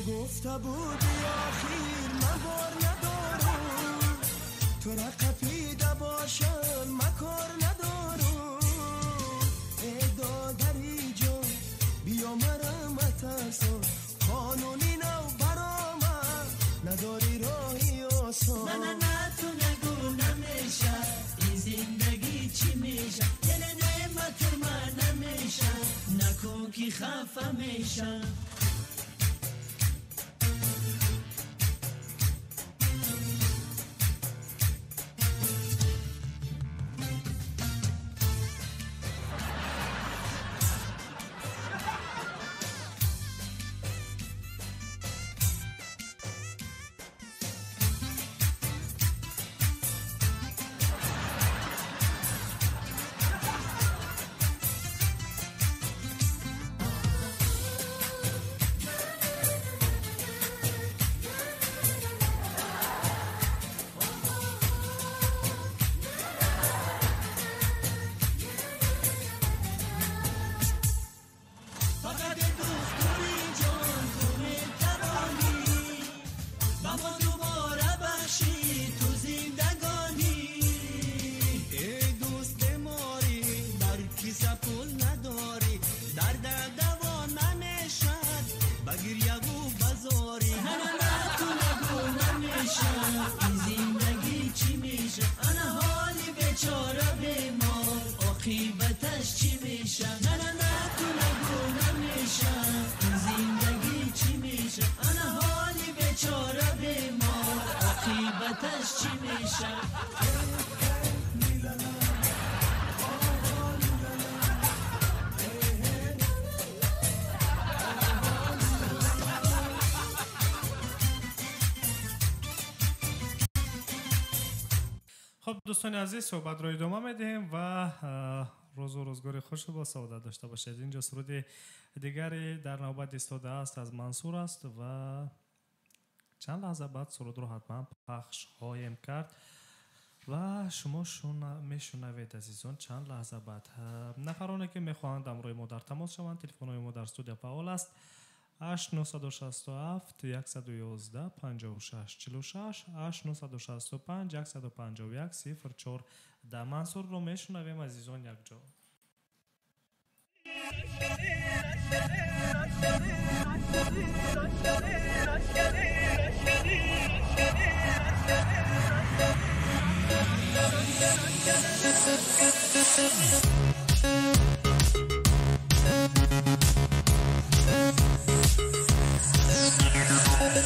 گفته بودی آخیر من بار ندارم، تو را قفیده باشم مکار ندارم. ای دادری جان بیا مرا مترسان، قانونی نو برامد نداری راهی آسان. نه تو نگو نمیشه این زندگی چی میشه، دل نعمت من نمیشه نکن که خفه میشه. خب دوستان عزیز صحبت رو ادامه میدیم و روز و روزگار خوش با سعادت داشته باشید. اینجا سرود دیگری در نوبت ایستاده است از منصور است و چند لحظه بعد سرود رو حتما پخش خواهیم کرد و شما میشنوید عزیزان. چند لحظه بعد نفرانی که میخواهند امروی ما در تماس شوند، تلفن های ما در استودیو فعال است 867 111 56 46 865 151 04 да Мансурро мешунавем азизон якҷо.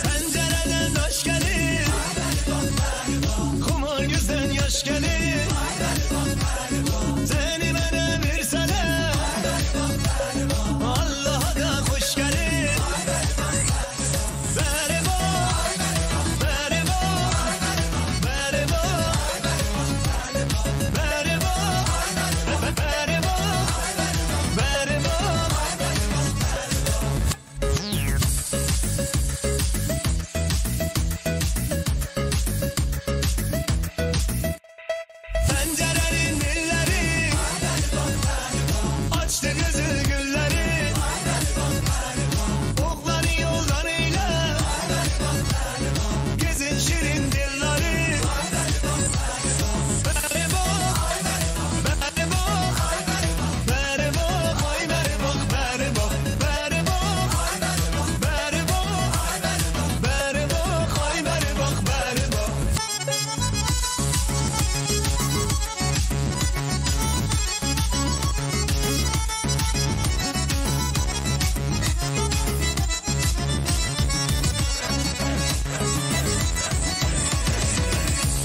Pencereden taş gelir, kuma gözden yaş gelir. Seni bana verseler, Allah'a da hoş gelir. Bere bak, bere bak, bere bak, bere bak, bere bak, bere bak. Pencerenin dilleri açtı kızıl gülleri. Okları yoldan eyle, gezin şirin dilleri. Bere bak, bere bak, bere bak, ay bere bak, bere bak, bere bak, bere bak, bere bak, ay bere bak, bere bak.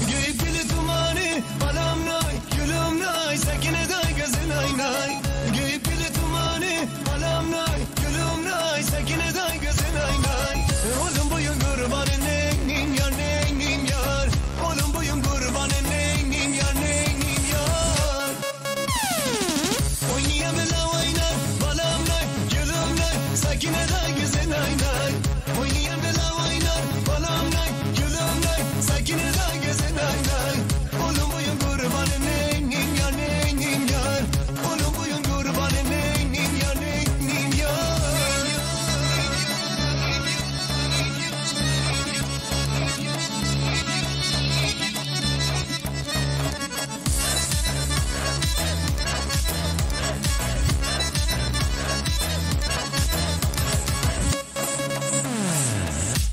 Geyikli tumanı, anam nay, gülüm nay, sakine day gözün ay nay. Geyikli tumanı, anam nay, gülüm nay, sakine day gözün ay nay. Oğlum buyum kurbanın neynim yar, neynim yar. Oğlum buyum kurbanın neynim yar, neynim yar. Oynayamela oynar, balam nay, gülüm nay, sakine day gözün ay nay. Oynayamela oynar, balam nay, gülüm nay, sakine day gözün ay nay. Oğlum buyum kurbanın neynim yar, neynim yar. Oğlum buyum kurbanın neynim yar, neynim yar.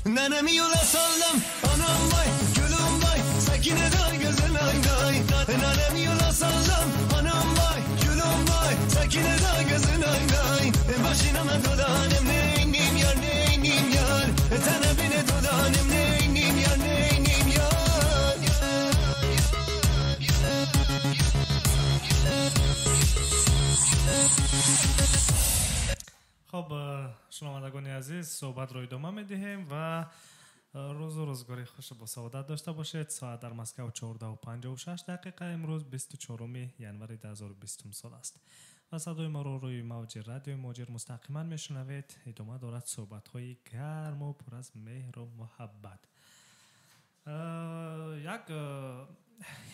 Nenemi yola sallam, anam vay, gülüm vay, sakine day gözün ay nay. Nenemi yola sallam, anam vay, gülüm vay, sakine day gözün ay nay. Başına mı dolanım neynim yar, neynim yar. Tenebine dolanım neynim yar, neynim yar. خب شنوندگان عزیز صحبت رو ادامه میدهیم و روز و روزگاری خوش با سعادت داشته باشید. ساعت در مسکو 14:56 امروز 24 ینوری 2020 سال است و صدای ما رو روی موج رادیو موجر مستقیما میشنوید. ادامه دارد صحبت های گرم و پر از مهر و محبت.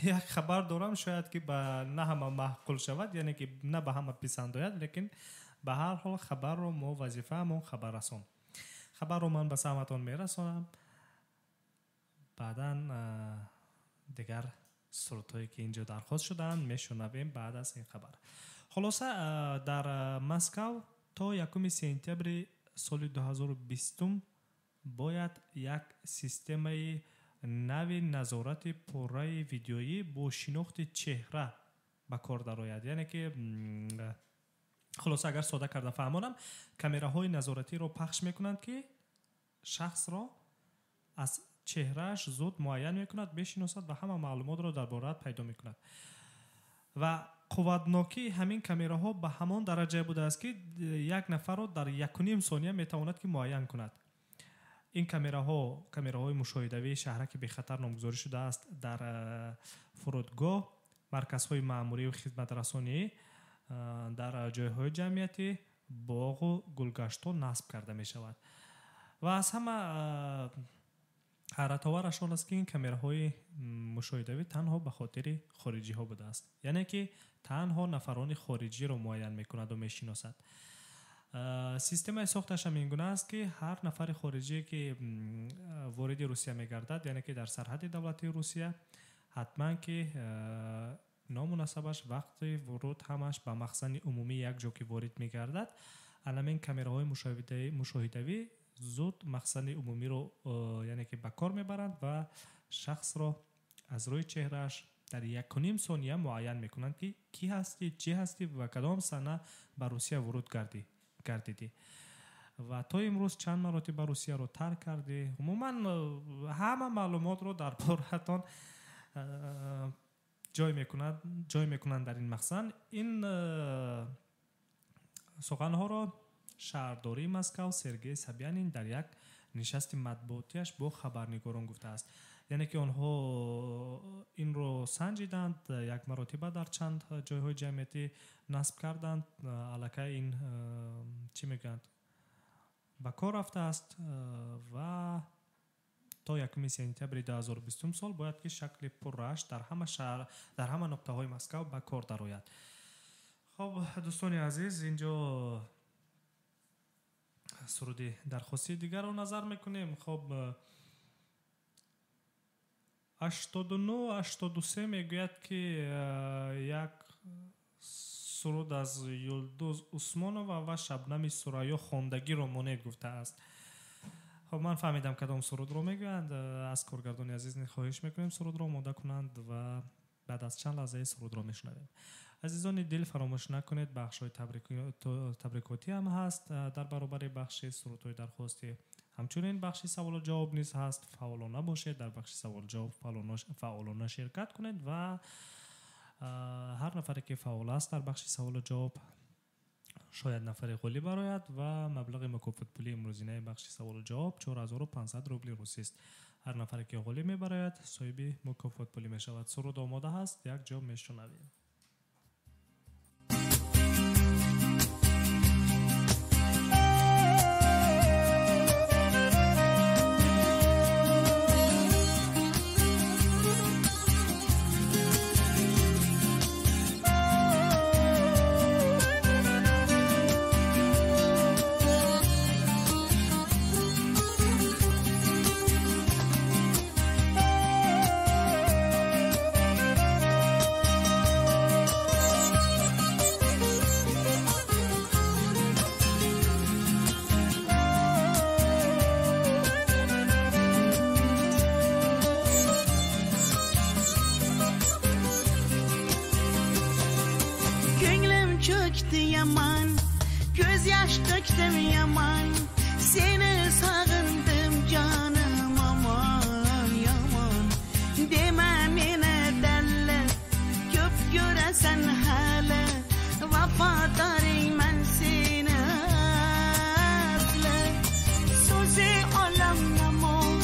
یک خبر دارم شاید که به نه همه معقول شود، یعنی که نه به همه پسند آید، لیکن به هر حال خبر رو ما وظیفه همون خبر رسون. خبر رو من به سمتون میرسونم، بعدا دیگر صورتهایی که اینجا درخواست شدن میشنویم بعد از این خبر. خلاصه در مسکو تا 1 سپتامبر سال 2020 باید یک سیستم نوی نظارت پررای ویدیویی با شناخت چهره به کار درآید. یعنی که خلاصه اگر ساده کرده فهمانم، کامراهای نظارتی رو پخش میکنند که شخص را از چهرهش زود معین میکند، بشناسد و همه معلومات را درباره پیدا میکند. و قوتناکی همین کامراها به همان درجه بوده است که یک نفر را در 1.5 ثانیه میتواند که معین کند. این کامراهای مشاهده‌ای شهرک به خطر نامگذاری شده است در فرودگاه، مرکزهای مأموری و خدمت رسانی، در جایهای جمعیتی، باغ و گلگشت‌ها نصب کرده می شود. و از همه حیرت آورش آن است که این کامراهای مشاهده‌ای تنها به خاطر خارجی ها بوده است، یعنی که تنها نفران خارجی را معین می کند و می شناسد. سیستم ساختش هم این گونه است که هر نفر خارجی که وارد روسیه میگردد، یعنی که در سرحد دولتی روسیه، حتما که نامناسبش وقت ورود همش به مخزن عمومی یک جا که وارد میگردد، علامه کامراهای مشاهده‌ای زود مخزن عمومی رو یعنی که به کار میبرند و شخص رو از روی چهرهش در 1.5 ثانیه معین میکنند که کی هستی، چی هستی و کدام سنه به روسیه ورود کردیدی و تا امروز چند مراتب به روسیه رو ترک کردی. عموما همه معلومات رو در بارتان جای میکنند در این مخزن. این سخنها را شهرداری مسکو سرگئی سابیانین در یک نشست مطبوعاتیش با خبرنگاران گفته است. یعنی که آنها این رو سنجیدند، یک مرتبه در چند جایهای جمعیتی نصب کردند، علاقه این چی میگند به کار رفته است و تا 1 سپتامبر 2020 سال باید که شکل پررش در همه شهر، در همه نقطه های مسکو به کار درآید. خب دوستان عزیز، اینجا سرودی درخواستی دیگر رو نظر میکنیم. خب 89-83 میگوید که یک سرود از یلدوز عثمانووا و شبنم سرایا خواندگی رو مونید گفته است. خب من فهمیدم کدام سرود رو میگویند. از کارگردان عزیز خواهش میکنیم سرود رو آماده کنند و بعد از چند لحظه سرود رو میشنویم. عزیزان دل فراموش نکنید بخش‌های تبریکاتی هم هست در برابر بخش سرودهای درخواستی. همچنین بخش سوال و جواب نیز هست. فعالانه باشید، در بخش سوال و جواب فعالانه شرکت کنید و هر نفری که فعال است در بخش سوال و جواب شاید نفر غالی براید و مبلغ مکافات پولی امروزینه بخش سوال و جواب 4500 روبل روسی است. هر نفری که غالی میبراید صاحب مکافات پولی میشود. سرود آماده هست، یک جا میشنویم. Yaman, gözyaş döktüm yaman, seni sağındım canım aman yaman. Demem yine derler, köp göresen hele, vafadarım ben seni öyle. Sözü alam namon,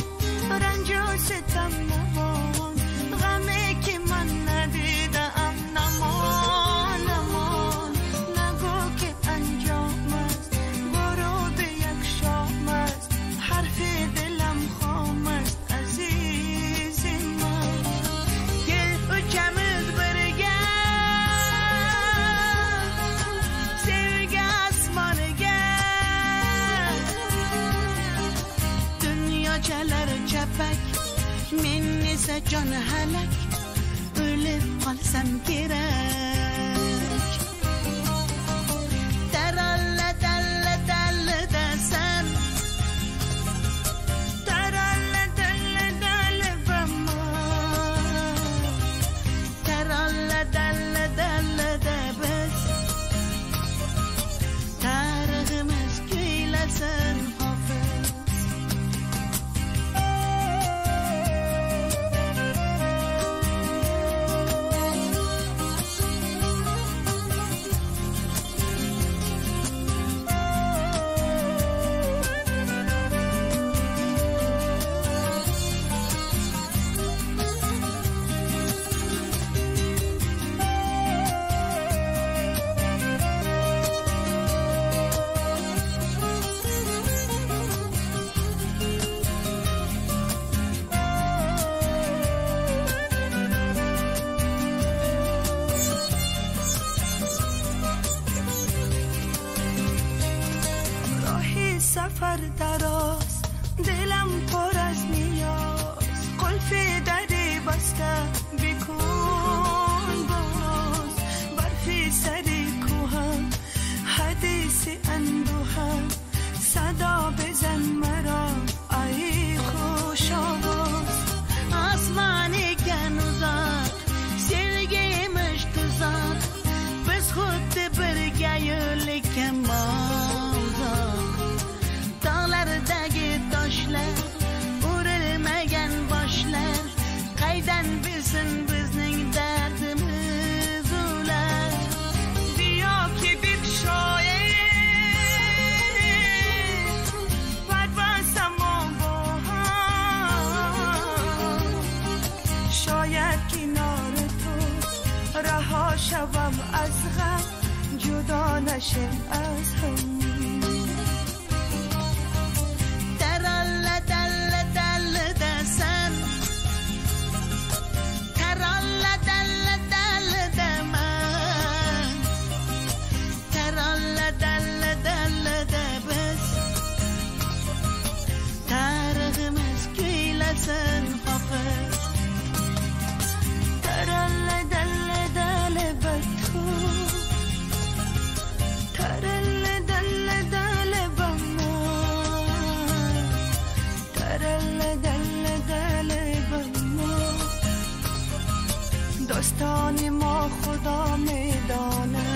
rancu setam namon, gami ki man nadide am namon. Minnisə can hələk, ölüb qalsam gerək. Tərəllə, dəllə, dəllə dəsən, tərəllə, dəllə, dəllə bəmə, tərəllə, dəllə, dəllə dəbəz, tariximiz göyləsən hafız. سفر دراز دلم پر از نیاز قلف دری بسته بکن باز برفی سری کوهم حدیث اندوهم صدا بزن مرا ای خوش آواز آسمانی گنوزاد سرگی مشتزاد بس خود برگیل کمازاد dağlar dagi toshlar urilmagan boshlar qaydan bilsin bizning dardimiz ular diyo ki bir shoir parvasam boham shoyad kinor to raho shavam az gham judo nashim az ham داستان ما خدا میدانه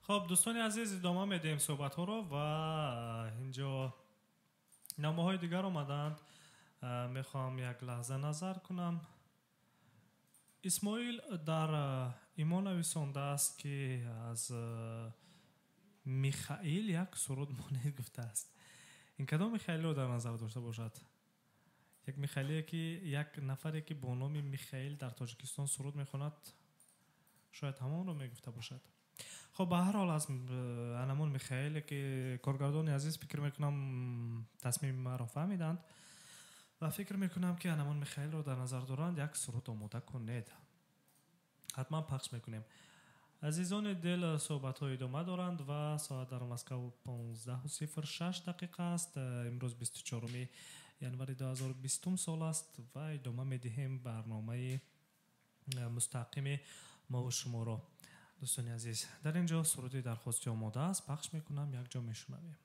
خب دوستان عزیز ادامه میدیم صحبت ها رو و اینجا نامه‌های دیگر آمدند. میخوام یک لحظه نظر کنم. اسماعیل در ایمان نویسنده است که از میخائیل یک سرود مانند گفته است. این کدام میخائیل رو در نظر داشته باشد؟ یک میخائیلی که یک نفری که با نام میخائیل در تاجیکستان سرود میخواند شاید همان رو میگفته باشد. خب به هر حال از انمون میخائیل که کارگردان عزیز فکر میکنم تصمیم ما را فهمیدند و فکر میکنم که انمون میخائیل رو در نظر دارند یک سرود آماده کنید. حتما پخش میکنیم. عزیزان دل صحبت های ادامه دارند و ساعت در مسکو 15:06 دقیقه است. امروز 24 ژانویه 2020 سال است و ادامه میدهیم برنامه مستقیم ما و شما را. دوستان عزیز در اینجا سرودی درخواستی آماده است، پخش میکنم، یک جا میشنویم.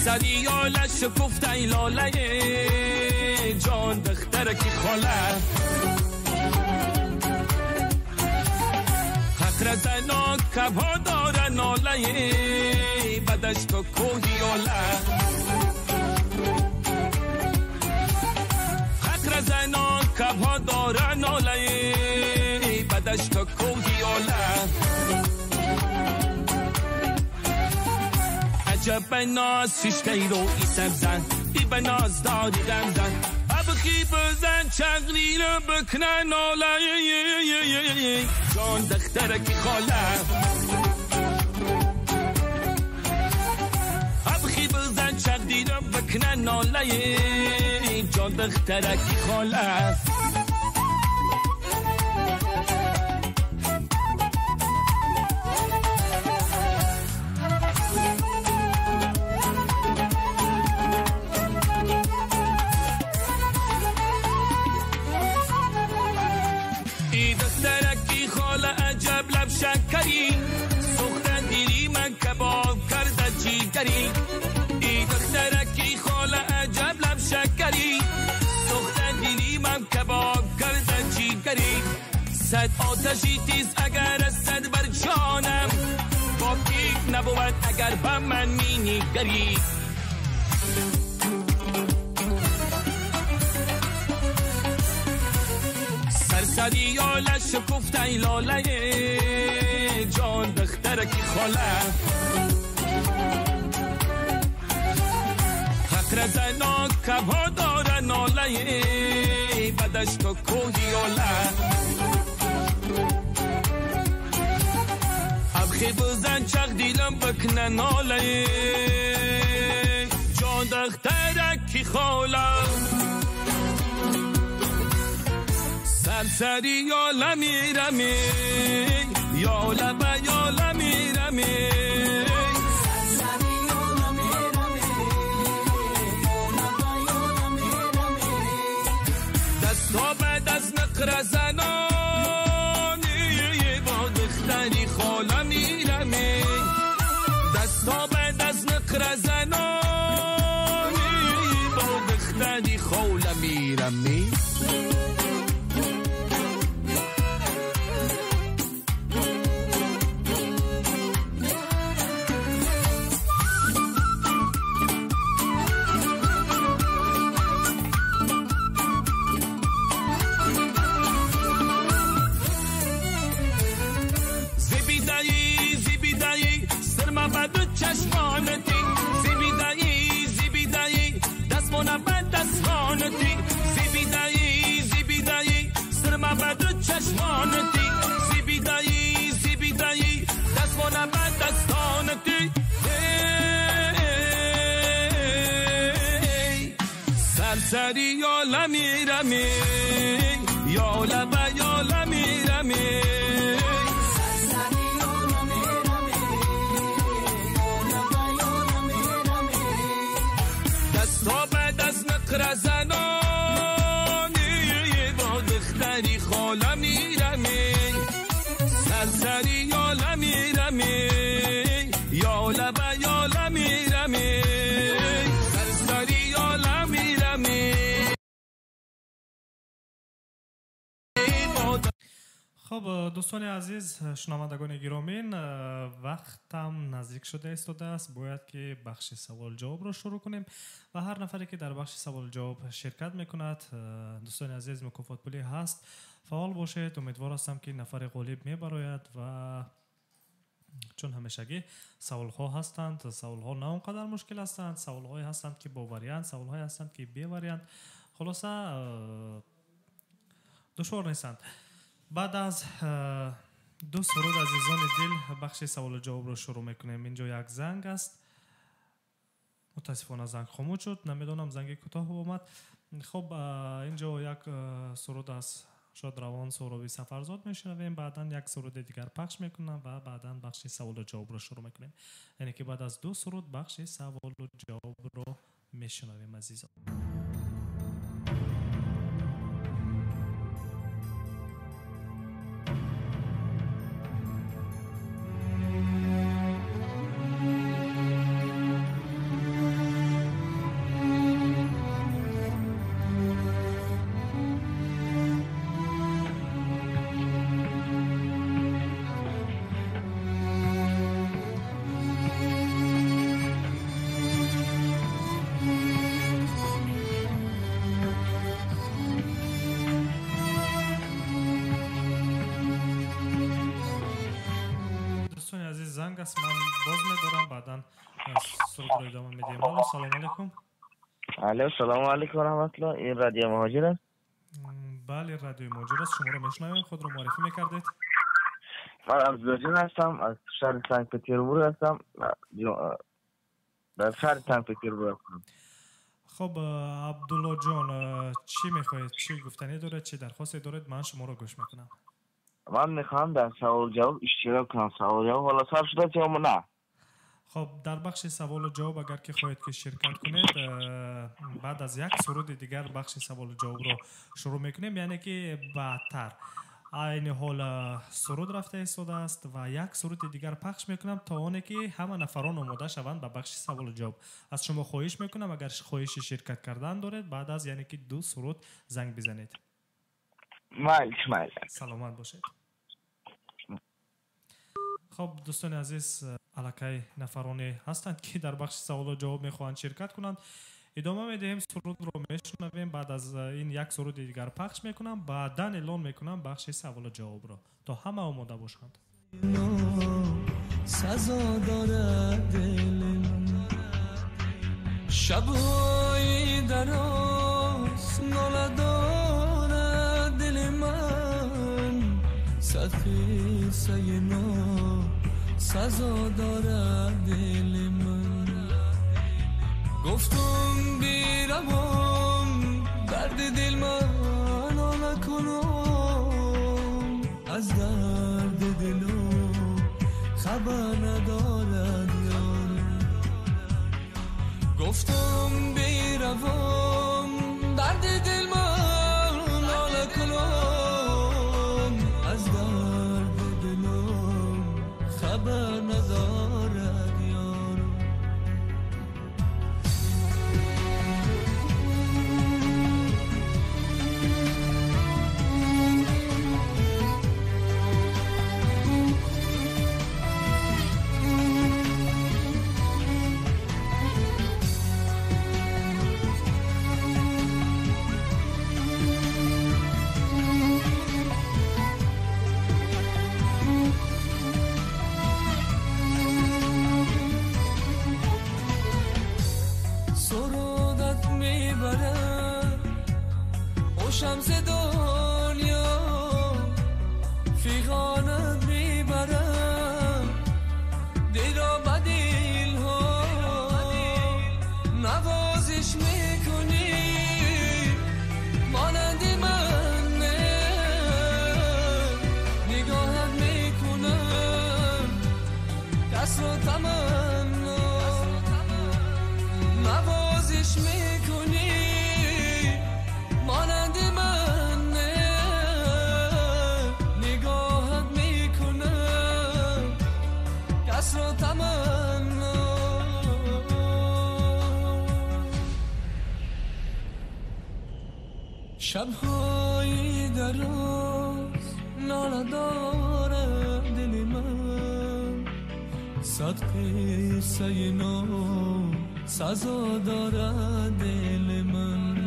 سری آلش شکفت ای لاله جان دختر کی خاله خطر زنا کبها داره ناله بدش تو کوهی آله خطر زنا کبها داره ناله بدش تو کوهی آله عجب ناز ششکی رو ای سبزن ای به ناز داری غمزن ابخی بزن چغلی رو بکنن ناله جان دختره کی خاله ابخی بزن چغلی رو بکنن ناله جان دختره کی خاله صد آتشی تیز اگر رسد بر جانم باکی نبود اگر به من مینگری سرسری یاله شکفته ای لاله جان دخترکی خاله حق رزنا کبها داره ناله بدشت و کوهی یاله ابخی بزن چق دیلم بکنه ناله جان دخترکی خاله سرسری یاله میرمی یاله به یاله میرمی سرسری یاله میرمی یاله به یاله میرمی دستا به دست نقر زنانی با دختری خاله میرمی دستا به دست نقر زنانی با دختری خاله میرمی چشمانتی زیبیدایی دست مونه بند دستانتی زیبیدایی سرما بد چشمانتی زیبیدایی دست مونه بند دستانتی سرسری یاله میرمی یاله به یاله میرمی تا بعد از نقر زنانی با دختری خاله میرمی سرسری یاله میرمی یاله به یاله میرمی سرسری یاله میرمی. خب دوستان عزیز شنوندگان گرامی وقتم نزدیک شده استوده است باید که بخش سوال جواب رو شروع کنیم و هر نفری که در بخش سوال جواب شرکت میکند دوستان عزیز مکافات پولی هست فعال باشید امیدوار هستم که نفر غالب میبراید و چون همیشگی سوال ها هستند سوال ها نه اونقدر مشکل هستند سوال های هستند که با وریانت سوال های هستند که بی وریانت خلاصه دشوار نیستند. بعد از دو سرود عزیزان دل بخش سوال و جواب رو شروع میکنیم. اینجا یک زنگ است متاسفانه زنگ خاموش شد نمیدونم زنگ کوتاه اومد. خب اینجا یک سرود از شادروان سهرابی سفرزاد میشنویم بعدا یک سرود دیگر پخش میکنم و بعدا بخش سوال و جواب رو شروع میکنیم یعنی که بعد از دو سرود بخش سوال و جواب رو میشنویم عزیزان. زنگ است من باز می‌دارم بعداً سرود رو ادامه میدیم. الو سلام علیکم. الو سلام علیکم و رحمت الله. این رادیو مهاجر است؟ بله رادیو مهاجر است. شما رو میشنویم. خود رو معرفی میکردید؟ من عبدالله هستم از شهر سنت پترزبورگ هستم در شهر سنت پترزبورگ هستم. خب عبدالله جان چی میخواهید چی گفتنی دارید چی درخواستی دارید من شما رو گوش میکنم. من میخوام در سوال جواب اشتراک کنم. سوال جواب حالا صاحب شده یا نه؟ خب در بخش سوال و جواب اگر که خواهید که شرکت کنید بعد از یک سرود دیگر بخش سوال و جواب رو شروع میکنیم یعنی که بعدتر این حال سرود رفته ایستاده است و یک سرود دیگر پخش میکنم تا اونی که همه نفران آماده شوند به بخش سوال و جواب. از شما خواهش میکنم اگر خواهش شرکت کردن دارید بعد از یعنی که دو سرود زنگ بزنید. مایل سلامت باشید. خب دوستان عزیز، علاقه نفرانی هستند که در بخش سوال و جواب میخواهند شرکت کنند. ادامه میدهیم، سرود رو میشنویم، بعد از این یک سرود دیگر پخش میکنم، بعدا اعلان میکنم بخش سوال و جواب را تا همه آماده باشند. سزا دارد دل من، شب‌های دراز ناله دارد دل من، صد قصه نو سزا دارد دل من. گفتم بیروم درد دل من ناله کنم، از درد دلم خبر ندارد یار. گفتم بیروم درد دل من ناله کنم، از درد دلم خبر ندارد یار. شمس دنیا فیغانت میبرم، دیرا بدیل ها نوازش میکنی، مانند من نگاهت میکنم، کس رو تمنا نوازش میکنی، مانند من نگاهت میکنم، کس را تمنا. شب‌های دراز ناله دارد دل من، صد قصه نو سزا دارد دل من.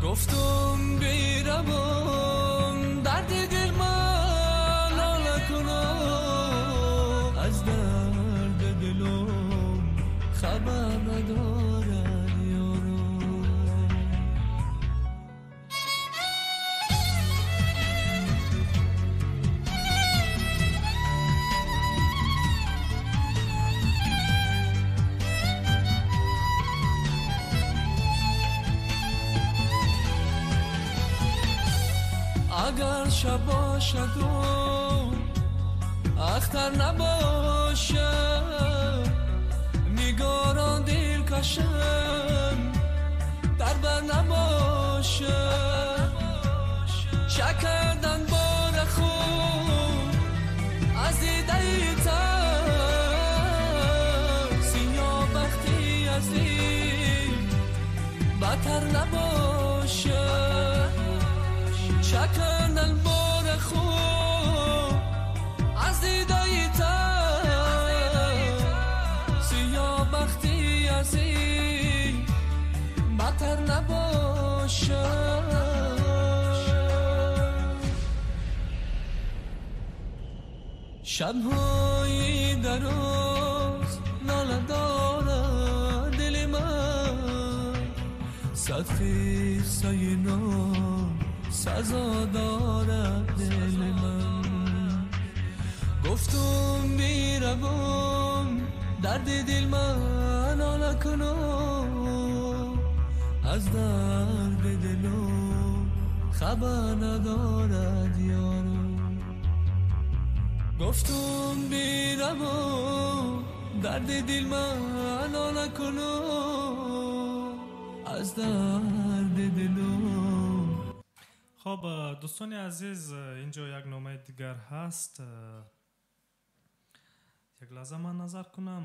گفتم بیروم درد دل من ناله کنم، از درد دلم خبر ندارد یارو. اگر شب باشد و اختر نباشد، نگاران دل کشم در بر نباشد، شک کردن بار خود از دیده تر، سیاه بختی از این بتر نباشد، شکن بار خوب از دیدای تر، سیاه بختی از این بتر نباشد. شب‌های دراز ناله دارد دل من، صد قصه نو سزا دارد دل من. گفتم بیروم درد دل من ناله کنم، از درد دلم خبر ندارد یارو. گفتم بیروم درد دل من ناله کنم، از درد دلم. خب دوستان عزیز، اینجا یک نامه دیگر هست. یک لحظه من نظر کنم.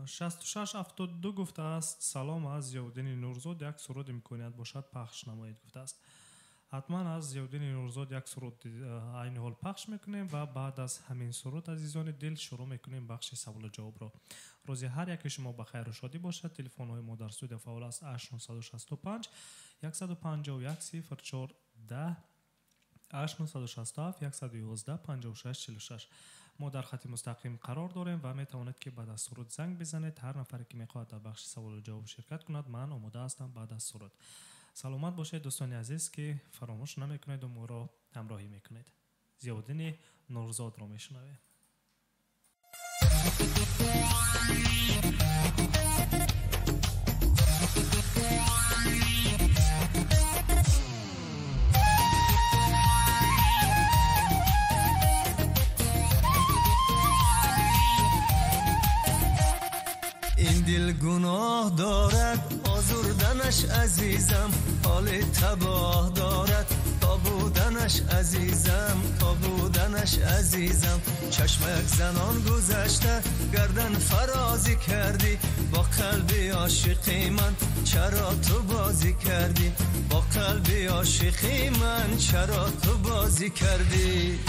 6672 گفته است: سلام، از یودین نورزود یک سرود امکانیت باشد پخش نمایید گفته است. حتما از زیودین نورزاد یک سرود عین حال پخش میکنیم و بعد از همین سرود عزیزان دل شروع میکنیم بخش سوال و جواب رو. روزی هر یک شما بخیر و شادی باشد. تلفن های ما در استودیو فعال است 865 151 0410 867 111 56 46. ما در خط مستقیم قرار داریم و میتواند که بعد از سرود زنگ بزنید. هر نفری که میخواد در بخش سوال و جواب شرکت کند من آماده هستم بعد از سرود. سلامت باشید دوستان عزیز که فراموش نمیکنید و ما را همراهی میکنید. زیودین نورزاد را میشنویم. این دل گناه دارد آزردنش عزیزم، حال تباه دارد تا بودنش عزیزم، تا بودنش عزیزم. چشمک زنان گذشته گردن فرازی کردی، با قلبی عاشقی من چرا تو بازی کردی، با قلبی عاشقی من چرا تو بازی کردی.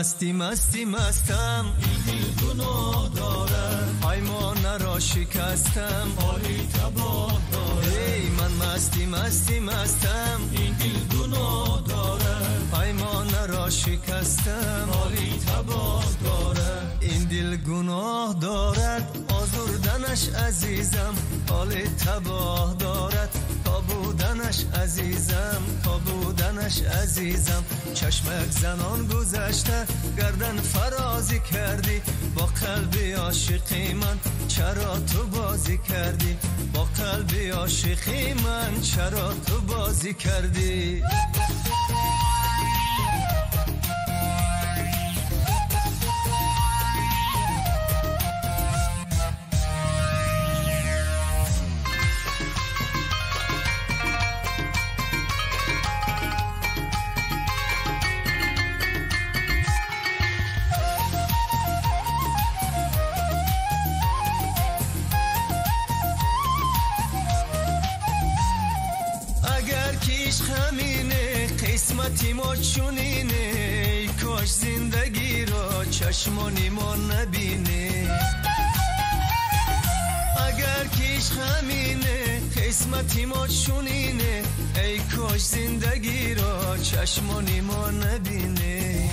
مستی مستی مستم، این دل گناه دارد، پیمان را شکستم، حالی تباه دارد. ای من مستی مستی مستم، این دل گناه دارد، پیمان را شکستم، حالی تباه دارد. این دل گناه دارد آزردنش عزیزم، حال تباه دارد تا بودنش عزیزم، تا بودنش عزیزم. چشمک زنان گذشته گردن فرازی کردی، با قلبی عاشقی من چرا تو بازی کردی، با قلبی عاشقی من چرا تو بازی کردی. قسمتی ما چونینه، کاش زندگی را چشمانی ما نبینه. اگر کیش همینه قسمتی ما چونینه، ای کاش زندگی را چشمانی ما نبینه.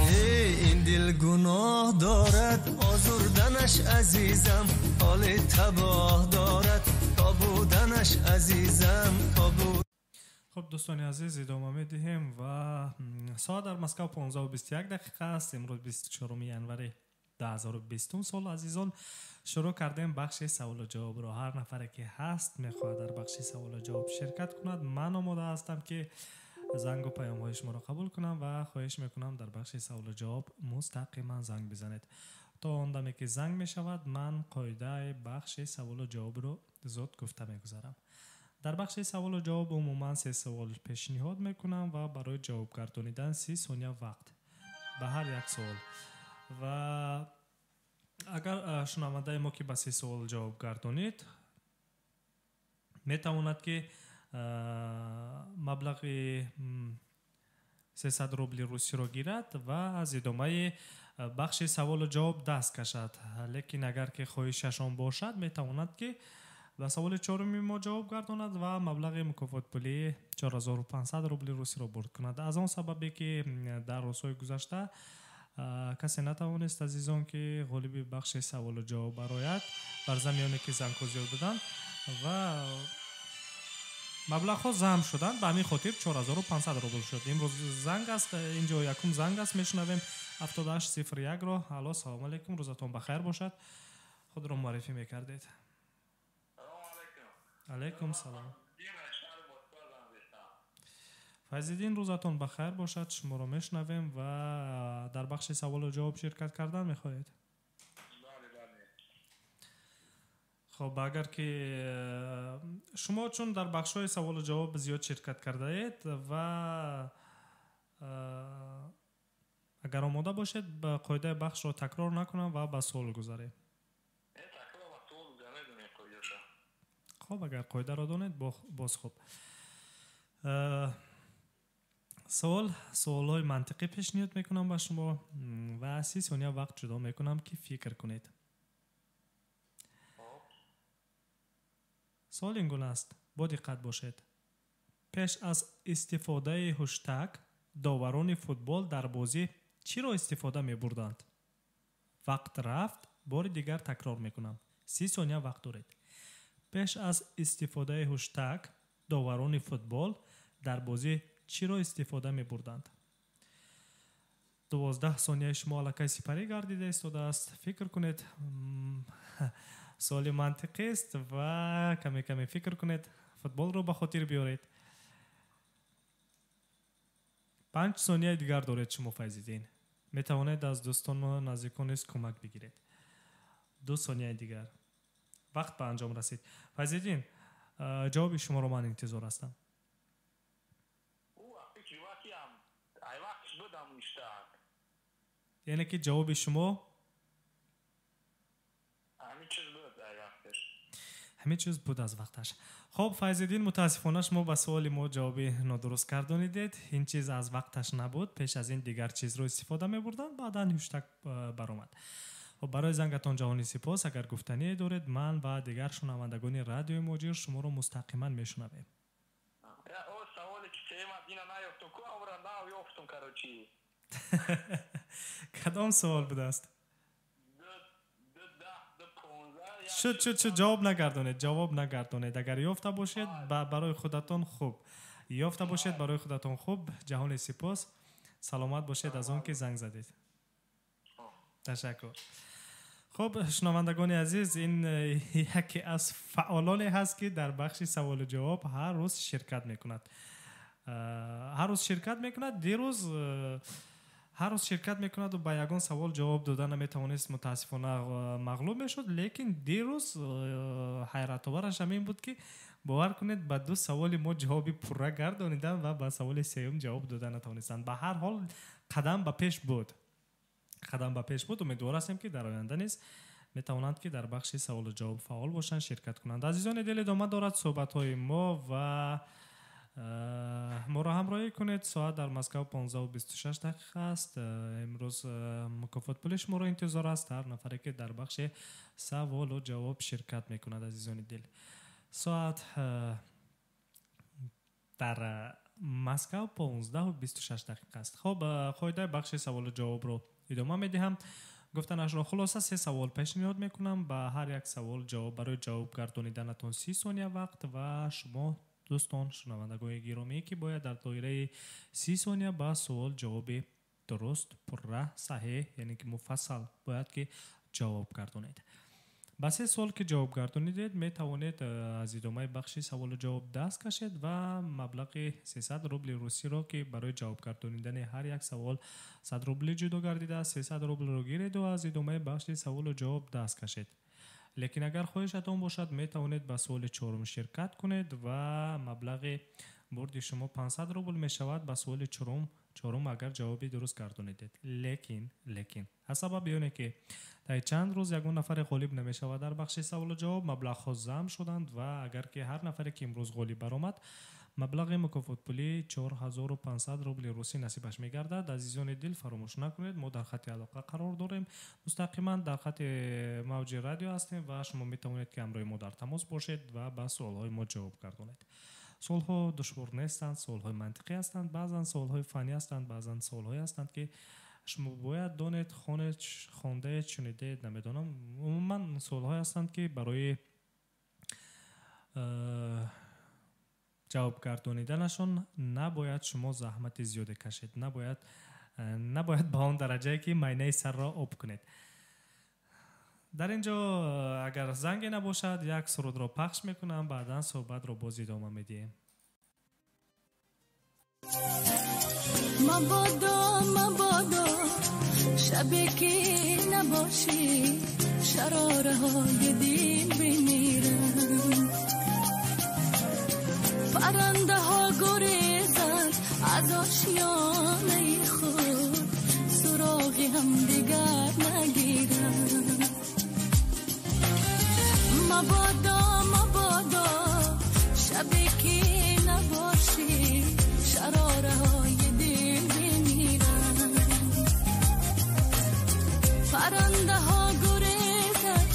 این دل گناه دارد آزردنش عزیزم، حال تباه دارد تا بودنش عزیزم، تا بود. خب دوستان عزیز ادامه میدهیم و ساعت در مسکو 15:21 دقیقه است. امروز 24 ژانویه 2020 سال. عزیزان شروع کردیم بخش سوال و جواب رو. هر نفری که هست میخواد در بخش سوال و جواب شرکت کند من آماده هستم که زنگ و پیام های شما را قبول کنم و خواهش میکنم در بخش سوال و جواب مستقیما زنگ بزنید. تا آن دمی که زنگ میشود من قاعده بخش سوال و جواب رو زود گفته میگذارم. در بخش سوال و جواب عموما 3 سوال پیشنهاد میکنم و برای جواب گردانیدن 30 ثانیه وقت به هر یک سوال. و اگر شنونده ما که به 3 سوال جواب گردانید میتواند که مبلغ 300 روبل روسی را گیرد و از ادامه بخش سوال و جواب دست کشد. لیکن اگر که خواهششان باشد میتواند که به سوال چهارمی ما جواب گرداند و مبلغ مکافات پولی 4500 روبل روسی را برد کند. از آن سببی که در روزهای گذشته کسی نتوانست عزیزان که غالبی بخش سوال و جواب برایت بر زمینی که زنگ زیاد دادن و مبلغ ها زم شدن به همین خاطر 4500 روبل شد. امروز زنگ است، اینجا یکم زنگ است، میشنویم 7801 را. الو سلام علیکم، روزتون بخیر باشد. خود را معرفی میکردید. علیکم سلام. فیض‌الدین روزتون بخیر باشد. شما را میشنویم و در بخش سوال و جواب شرکت کردن میخواهید؟ خب اگر که شما چون در بخش‌های سوال و جواب زیاد شرکت کرده اید و اگر آماده باشید به قاعده بخش رو تکرار نکنم و به سوال گذارید. خب اگر قاعده را دانید باز خوب. سوال های منطقی پیشنهاد میکنم به شما و 30 ثانیه وقت جدا میکنم که فکر کنید. سوال این گونه است، با دقت باشید. پیش از استفاده هشتگ داوران فوتبال در بازی چی را استفاده می بردند؟ وقت رفت، بار دیگر تکرار میکنم. 30 ثانیه وقت دارید. پیش از استفاده هشتگ داوران فوتبال در بازی چی را استفاده می بردند؟ 12 ثانیه شما الکی سپری گردیده ایستاده است. فکر کنید. سوال منطقی است و کمی فکر کنید. فوتبال رو به خاطر بیارید. 5 ثانیه دیگر دارید شما فیض‌الدین. می توانید از دوستان و نزدیکان کمک بگیرید. 2 ثانیه دیگر. وقت به انجام رسید. فیض‌الدین جواب شما رو من انتظار هستم. یعنی که جواب شما همه چیز بود از وقتش. خب فیض‌الدین متاسفانه شما به سوال ما جواب نادرست گردانیدید. این چیز از وقتش نبود. پیش از این دیگر چیز رو استفاده می بردن، بعدا هشتگ برآمد. خب برای زنگتان جهانی سپاس. اگر گفتنی دارید من و دیگر شنوندگان رادیو موجیر شما رو مستقیما میشنویم. کدام سوال بود است؟ شد جواب نگردانید. اگر یافته باشید برای خودتان خوب. جهان سپاس. سلامت باشید از آن که زنگ زدید. تشکر. خب شنوندگان عزیز، این یکی از فعالانی هست که در بخش سوال و جواب هر روز شرکت میکند. دیروز هر روز شرکت میکند و با یگان سوال جواب دادن نمیتوانست، متاسفانه مغلوب میشد. لیکن دیروز حیرت آورش همین بود که باور کنید با 2 سوال ما جوابی پره گردانیدن و با سوال سوم جواب دادن نتوانستند. به هر حال قدم به پیش بود. امیدوار هستیم که در آینده نیز میتوانند که در بخش سوال و جواب فعال باشند، شرکت کنند. عزیزان دل ادامه دارد صحبت های ما و ما را همراهی کنید. ساعت در مسکو 15:26 دقیقه است. امروز مکافات پولی شما را انتظار است. هر نفری که در بخش سوال و جواب شرکت میکند عزیزان دل. ساعت در مسکو 15:26 دقیقه است. خب قاعده بخش سوال و جواب رو ادامه میدهم. گفتنش را خلاصه 3 سوال پیشنهاد میکنم. به هر یک سوال جواب برای جواب گردانیدنتون 30 ثانیه وقت و شما دوستان شنوندگان گرامی که باید در دایره 30 ثانیه با سوال جواب درست، پره، صحیح یعنی که مفصل باید که جواب گردانید. با 3 سوال که جواب گردانیدید می توانید از ادامه بخش سوال و جواب دست کشید و مبلغ 300 روبل روسی را که برای جواب گردانیدن هر یک سوال 100 روبل جدا گردیده 300 روبل رو گیرید و از ادامه بخش سوال و جواب دست کشید. لیکن اگر خواهشتان باشد می توانید به سوال 4 شرکت کنید و مبلغ برد شما 500 روبل می شود. به سوال 4 اگر جوابی درست گردانیدید. لیکن از سبب اینه که در چند روز یگان نفر غالب نمی شود در بخش سوال و جواب، مبلغ ها جمع شدند و اگر که هر نفری که امروز غالب برآمد مبلغ مکافات پولی 4500 روبل روسی نصیبش میگردد. عزیزان دل فراموش نکنید ما در خط علاقه قرار داریم. مستقیما در خط موج رادیو هستیم و شما میتوانید که همراه ما در تماس باشید و با سوال های ما جواب گردانید. سوال ها دشوار نیستند، سوال های منطقی هستند، بعضا سوال های فنی هستند، بعضا سوال های هستند که شما باید دانید، خوانده، شنیده، نمیدونم. عموما سوال های هستند که برای جواب گردانیدنشون نباید شما زحمت زیاده کشید، نباید به اون درجه که مینه سر را آب کنید. در اینجا اگر زنگ نباشد یک سرود را پخش میکنم، بعدا صحبت را باز ادامه میدیم. مبادا شبی که نباشی شراره های دین بمیرن پرنده ها گریزن از آشیانه خود سراغی هم دیگر نگیرن مبادا مبادا شبی که نباشی شراره های دل بمیرن پرنده ها گریزن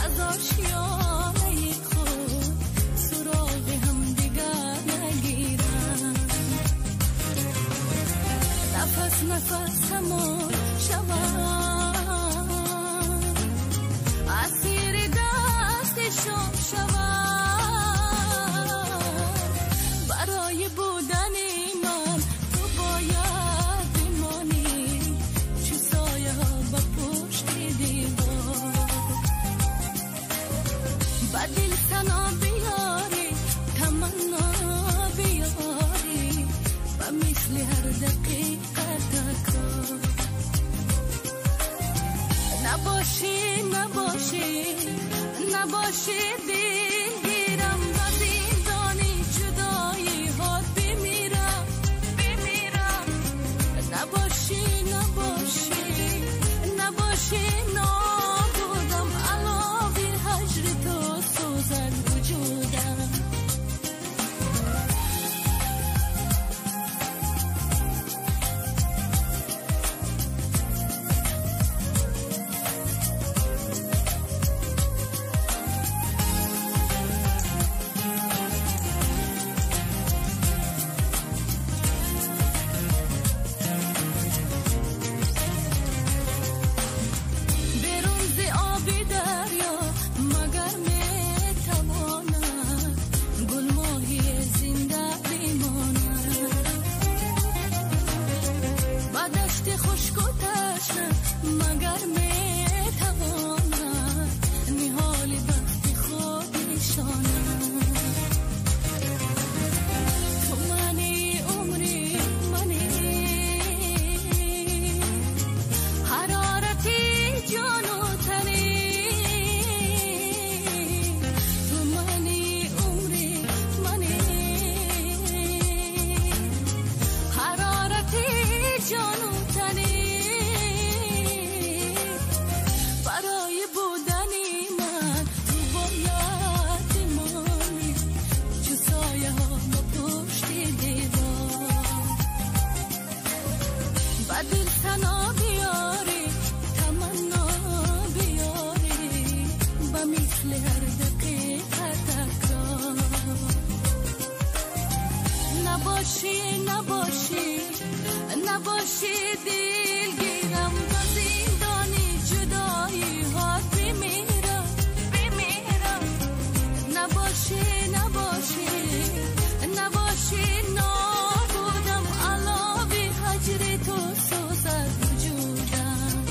از آشیانه خود سراغ هم دیگر نگیرن نفس نفس همون شوند اسیر دستشون شوند برای بودن من تو باید بمانی چو سایه ها با پشت دیوار با دل تنها بیاری تمنا بیاری و مثل هر دقیقه تکرار نباشی نباشی نباشی دلگیرم و زندانی جدایی ها بمیرم بمیرم نباشی نباشی نباشی نابودم علاوه هجر تو سوزن وجودم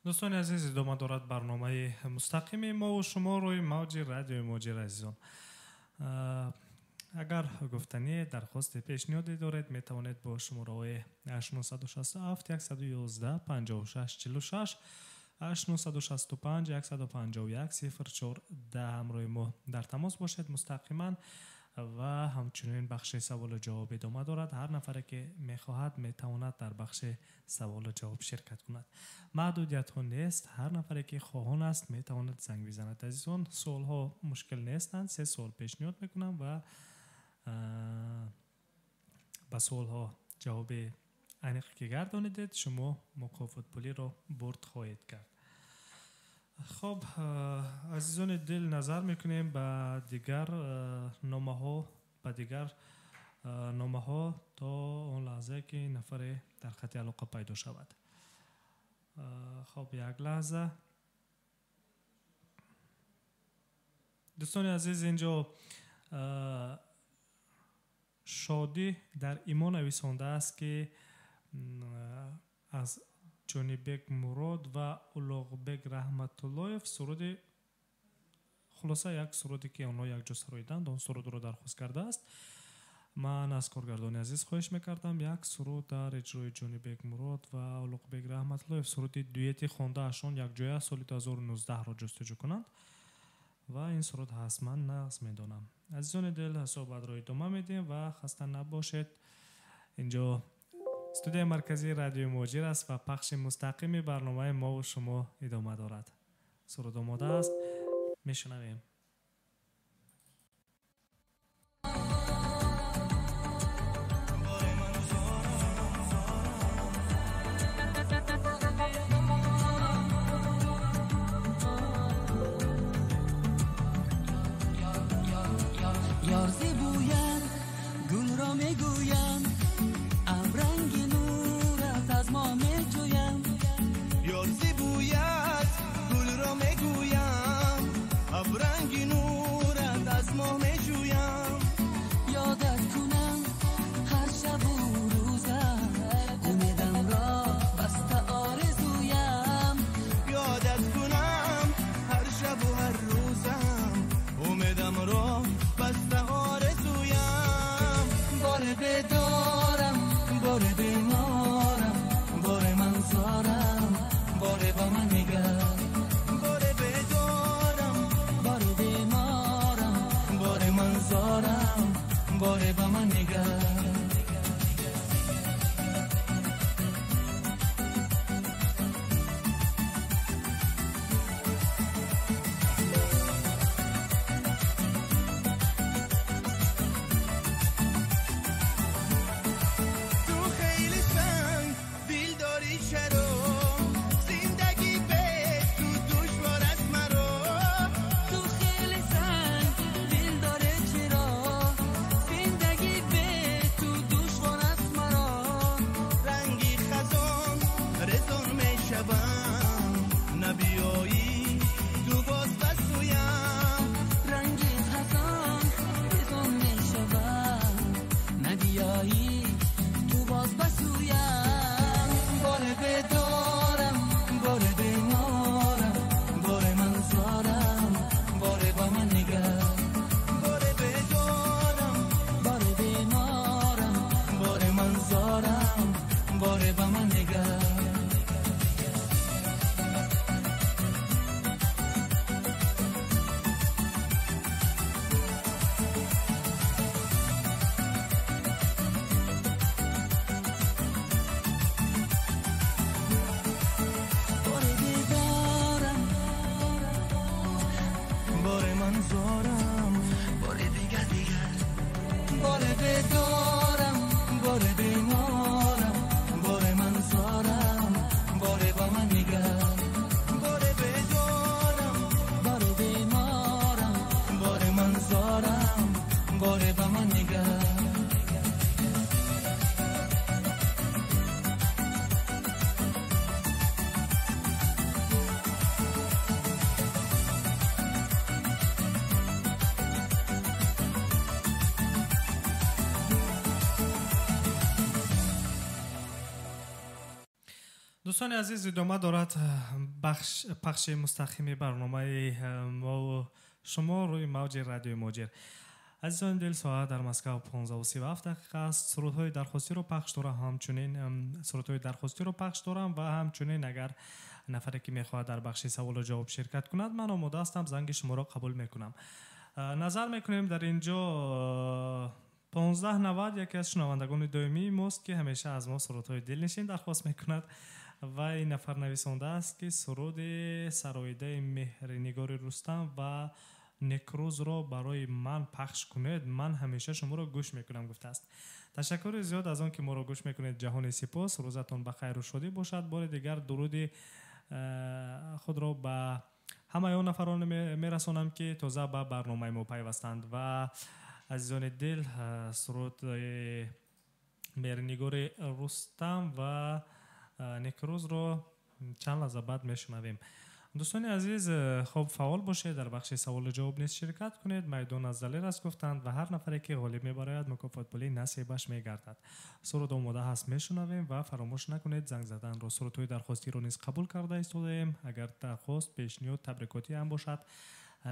دوستان عزیز ادامه دارد برنامه مستقیم ما و شما روی موج رادیو موجی عزیزان. اگر گفتنی درخواست پیشنهادی دارید می توانید با شماره 867 111 56 46 865 151 04 همراه ما در تماس باشید مستقیما و همچنین بخش سوال و جواب ادامه دارد. هر نفر که میخواهد میتواند در بخش سوال و جواب شرکت کند. محدودیت ها نیست. هر نفر که خواهان است میتواند زنگ بزند. عزیزان سوال ها مشکل نیستند. 3 سوال پیشنهاد میکنم و با سوال ها جواب انیق که گردانیدید شما مکافات پولی را برد خواهید کرد. خب عزیزان دل نظر میکنیم به دیگر نامه ها تا اون لحظه که نفر در خط علاقه پیدا شود. خب یک لحظه دوستان عزیز اینجا شادی در ایمان نویسنده است که از جانی بیگ مراد و اولوغ بیگ رحمت اللهیف سرود خلاصه یک سرودی که آنها یک جا سراییدند آن سرود رو درخواست کرده است. من از کارگردان عزیز خواهش میکردم یک سرود در اجرای جانی بیگ مراد و اولوغ بیگ رحمت اللهیف سرودی دویتی خونده اشون یک جای سال 2019 را جستجو کنند و این سرود هست. من نغز میدونم. عزیزان دل صحبت را ادامه میدیم و خسته نباشید. اینجا استودیو مرکزی رادیو مهاجر است و پخش مستقیم برنامه ما و شما ادامه دارد. سرود آماده است، میشنویم. یار زیبویم گل را میگویم ابرنگ نورت از ما میجویم. یار زیبویت گل را میگویم ابرنگ نورت از ما میجویم. یادت کنم هر شب و روزم امیدم را بسته آرزویم. یادت کنم هر شب و هر روزم امیدم را بسته آرزویم. بار بدارم بار بیمارم بار منظارم بار با من نگر. بار بدارم بار بیمارم بار منظارم بار با من نگر. دوستان عزیز ادامه دارد پخش مستقیم برنامه ما و شما روی موج رادیو مهاجر. عزیزان دل ساعت در مسکو 15:37 دقیقه است. سرودهای درخواستی رو پخش دارم و همچنین اگر نفری که میخواهد در بخش سوال و جواب شرکت کند من آماده هستم، زنگ شما را قبول میکنم. نظر میکنیم در اینجا 1590 یکی از شنوندگان دائمی ماست که همیشه از ما سرودهای دلنشین درخواست میکند و این نفر نویسنده است که سرود سراییده مهرنگار رستم و نکروز را برای من پخش کنید، من همیشه شما را گوش میکنم گفته است. تشکر زیاد از آن که ما را گوش میکنید. جهان سپاس. روزتون بخیر و شادی باشد. بار دیگر درود خود را به همه اون نفران میرسانم که تازه به برنامه ما پیوستند و عزیزان دل سرود مهرنگار رستم و نکروز رو چند لحظه بعد میشنویم. دوستان عزیز، خب فعال باشید، در بخش سوال و جواب نیز شرکت کنید. میدان از دلیر است گفتند و هر نفری که غالب میبراید مکافات پولی نصیبش میگردد. سرود آماده هست میشنویم و فراموش نکنید زنگ زدن رو. سرودهای درخواستی رو نیز قبول کرده ایستادیم. اگر درخواست، پیشنهاد، تبریکاتی هم باشد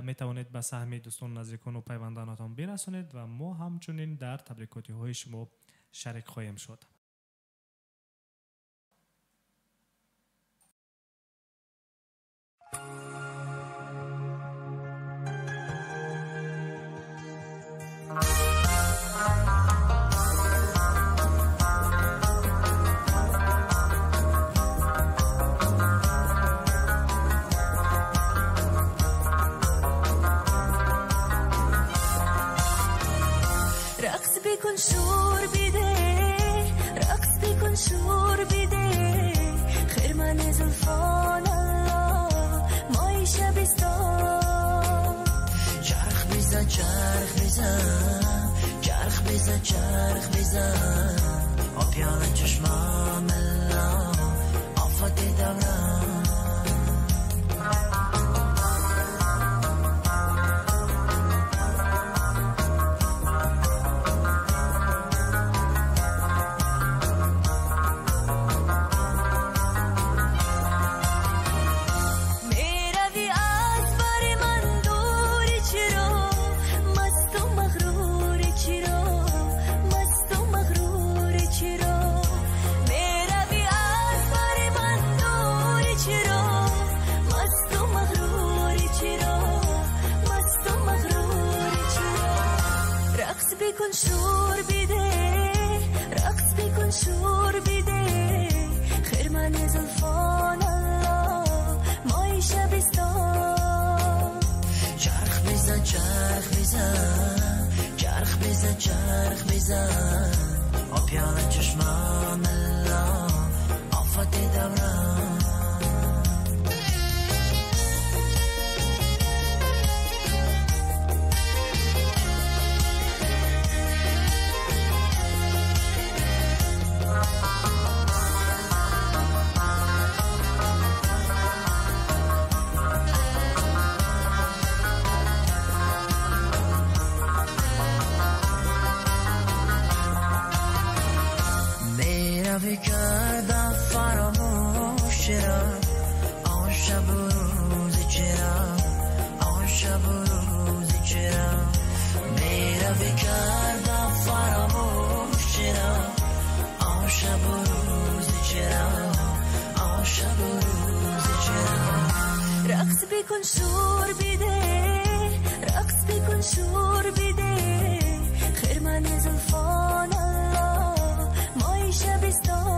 میتوانید به سهم دوستان، نزدیکان و پیوندانتان برسونید و ما همچنین در تبریکاتی های شما شریک خواهیم شد. رقص بکن شور بیده، رقص بکن شور بیده، خرمن زلفان الله مای شبستان. چرخ بزن چرخ بزن، چرخ بزن چرخ بزن، آبیان چشمام الله آفت دوران. بکن شور بیده، رقص بکن شور بیده، خرمن زلفان الله مای شبستان. چرخ بزن چرخ بزن، چرخ بزن چرخ بزن، آبیان چشمام الله آفت دوران. کردم فراموش چرا، آن شب و روز چرا، آن شب و روز چرا، میروی کردم فراموش چرا، آن شب و روز چرا، آن شب و روز چرا. رقص بکن شور بیده، رقص بکن شور بیده، خرمن زلفان الله مای شبستان.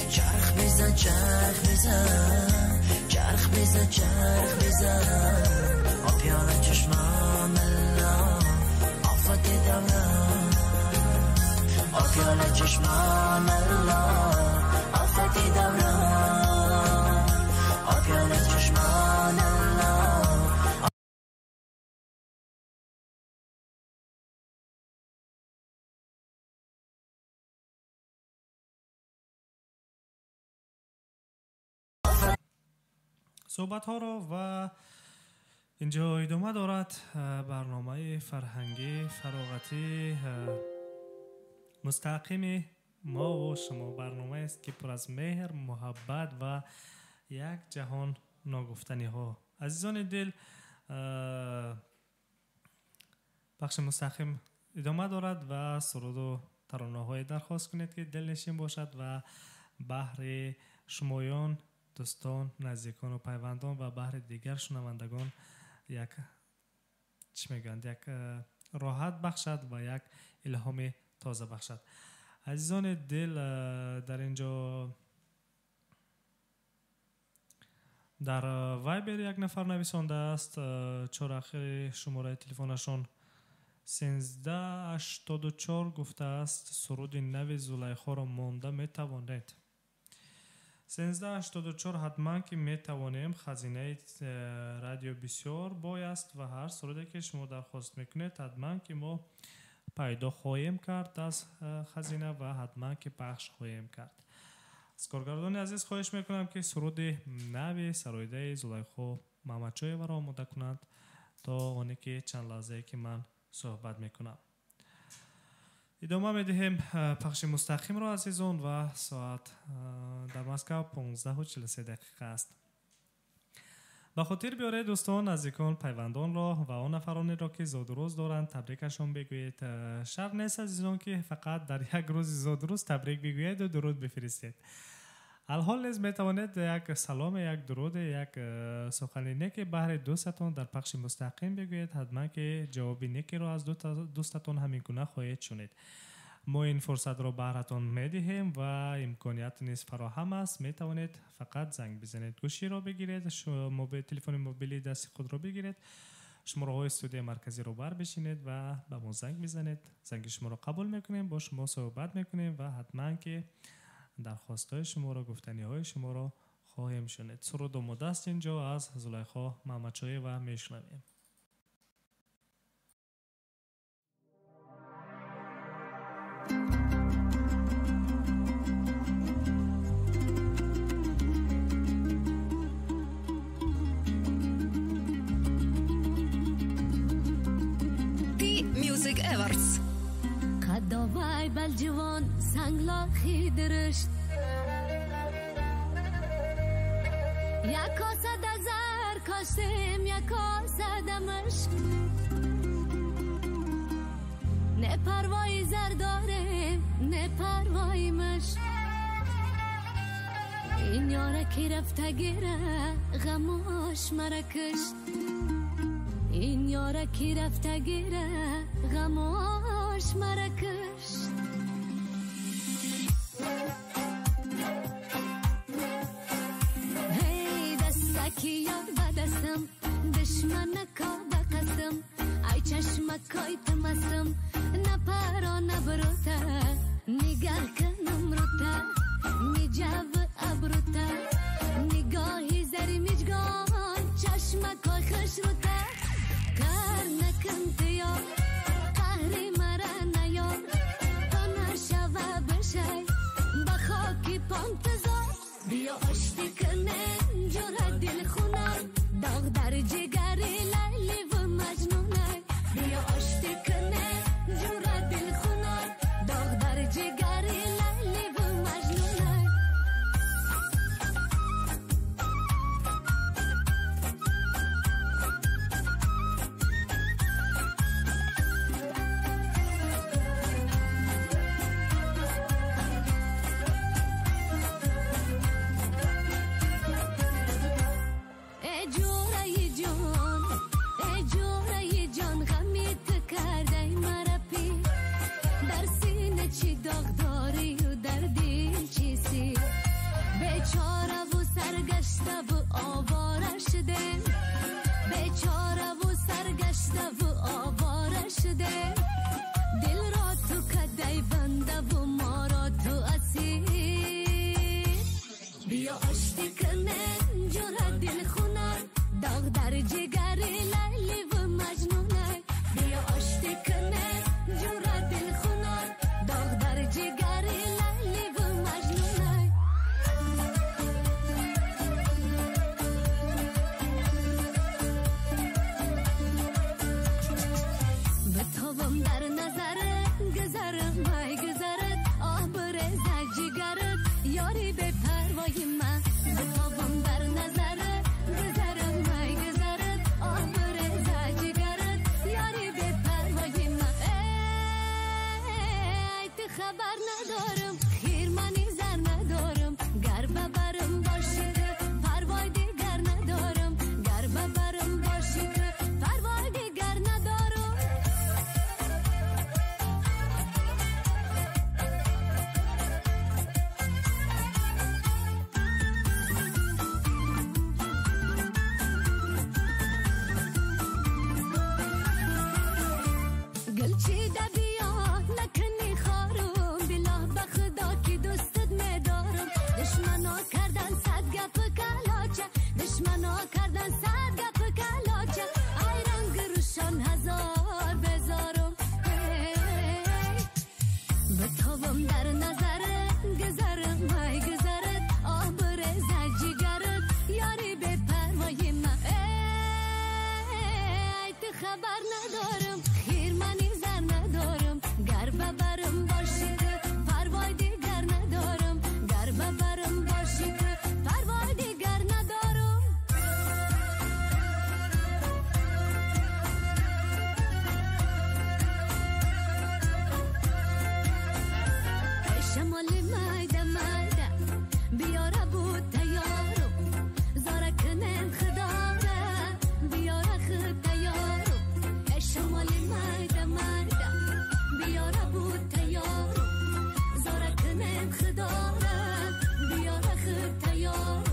چرخ بزن چرخ بزن، چرخ بزن چرخ بزن، آبیان چشمام الله آفت دوران. آبیان چشمام الله آفت دوران، آبیان چشمام الله. صحبت ها را و اینجا ادامه دارد برنامه فرهنگی فراغتی مستقیم ما و شما. برنامه است که پر از مهر، محبت و یک جهان ناگفتنی ها. عزیزان دل، بخش مستقیم ادامه دارد و سرود و ترانه های درخواست کنید که دلنشین باشد و بهر شمایان، دوستان، نزدیکان و پیوندان و بهر دیگر شنوندگان یک یک راحت بخشد و یک الهام تازه بخشد. عزیزان دل، در اینجا در وایبر یک نفر نویسنده است. چهار شماره تلفنشون 1384 گفته است سرود نو زلیخا را مانده میتوانید. 1384 حتما که میتوانیم. خزینه رادیو بسیار بای است و هر سرودی که شما درخواست میکنید حتما که ما پیدا خواهیم کرد از خزینه و حتما که پخش خواهیم کرد. از کارگردان عزیز خواهش میکنم که سرود نوی سرویده زلیخا محمدچویه را آماده کنند تا آنی که چند لحظه که من صحبت میکنم. ادامه میدهیم پخش مستقیم را عزیزان و ساعت در مسکو 15:43 است. به خاطر بیاره دوستان، نزدیکان، پیوندان را و آن نفرانی را که زاد و روز دارند تبریکشان بگویید. شرط نیست عزیزان که فقط در یک روز زاد و روز تبریک بگویید و درود بفرستید. الحال نیز میتوانید یک سلام، یک درود، یک سخن نیکی بهر دوستتان در پخش مستقیم بگویید. حتما که جواب نیکی را از دوستتان همین گونه خواهید شنید. ما این فرصت را بهرتان میدهیم و امکانیت نیز فراهم است. میتوانید فقط زنگ بزنید، گوشی را بگیرید، تلفن موبیلی دست خود را بگیرید، شماره های استودیو مرکزی رو بر بشینید و به ما زنگ بزنید. زنگ شما را قبول میکنیم، با شما صحبت میکنیم و حتما که درخواست‌های شما را، گفتنی‌های شما را خواهیم شنید. سرود آماده است اینجا از زلیخا محمدچویه و میشنویم. Music Awards. قدوای بل جوان سنگلاخی درشت، یک کاسه دزر کاشتیم، یک کاسه دمشق. نه پروای زر داره نه پروای مشق. این یاره که رفته گیره غماش مرا کشت. این یاره که رفته گیره غماش مرا کشت. هی دستکی یار بدستم، دشمن نکا بقسم. ای چشمکای تمستم، نپرا نبروتا. نگر کنم روتا، میجاب ابروتا. نگاهی زری میجگان، چشمکای خوش روتا. کار نکن تیا قهری مرا نیار، تا نشوه بشی با خاکی پام تزار. بیا آشتی کنه جور دل خونم، داغ در جگری لیلی و مجنونه. بیا آشتی کنه جور دل خونم، داغ در جگری لیلی و مجنونه. ندارم خیر منی زر ندارم گر ببرم باشی که پروای دیگر ندارم گر ببرم باشی که پروای دیگر ندارم شمالی مایده مایده بیاره بود تیارم زاره کنن خداره بیاره خود تیارم شمالی مایده مایده بیاره بود تیارم زاره کنن خداره بیاره خود تیارم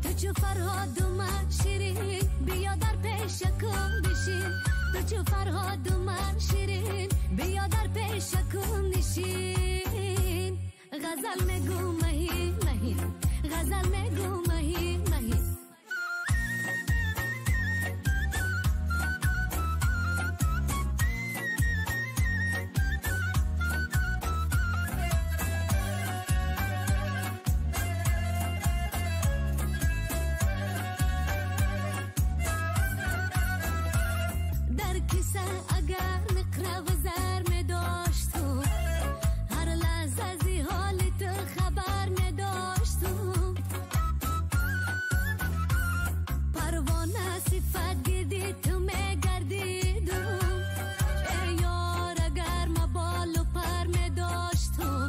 تو چو فرهاد اومد شیرین بیا در پیش کن بشین تو چو فرهاد اومد شیرین بیا در پیش کن نشین غزل میگو مهین مهین غزل میگو مهین مهین در کیسه اگر نقره و زر می داشتم هر لحظه از حال تو خبر می داشتم پروانه صفت گردی تو می گردیدم ای یار اگر ما بال و پر می داشتم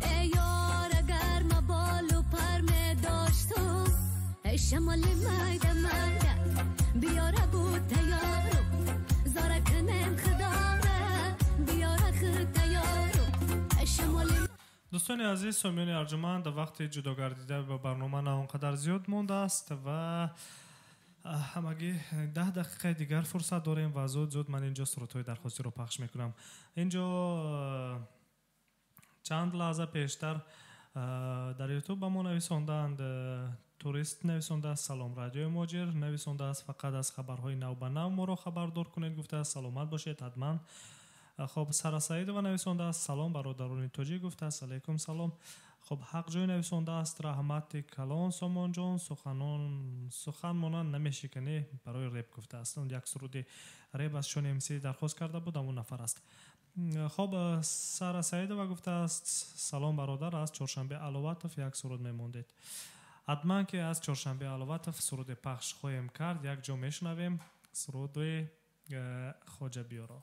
ای یار اگر ما بال و پر می داشتم ای شمالی مایده مایده بیاره بود تیارم زاره کنن خداره بیاره خود تیارم ای شمالی دوستان عزیز سامیان ارجمند وقت جدا گردیده به برنامه نه اونقدر زیاد مونده است و همگی 10 دقیقه دیگر فرصت داریم و زود من اینجا سرودهای درخواستی رو پخش میکنم. اینجا چند لحظه پیشتر در یوتیوب به ما نویساندند توریست نویسنده است سلام رادیو ماجر نویسنده است فقط از خبرهای نو به نو ما رو خبردار کنید گفته است سلامت باشید حتما. خب سارا سعید و نویسنده است سلام برادران توجی گفته است علیکم سلام. خب حق جوی نویسنده است رحمت کلان سامان جان سخن مانند نمیشکنی برای ریپ گفته است. اون یک سرود ریپ از شون امسی درخواست کرده بود اون نفر است. خب سارا سعید و گفته است سلام برادر از چهارشنبه علاوتف یک سرود میموندید حتما که از چهارشنبه علاوتف سرود پخش خواهیم کرد. یک جا میشنویم سرود خواجه بیارا.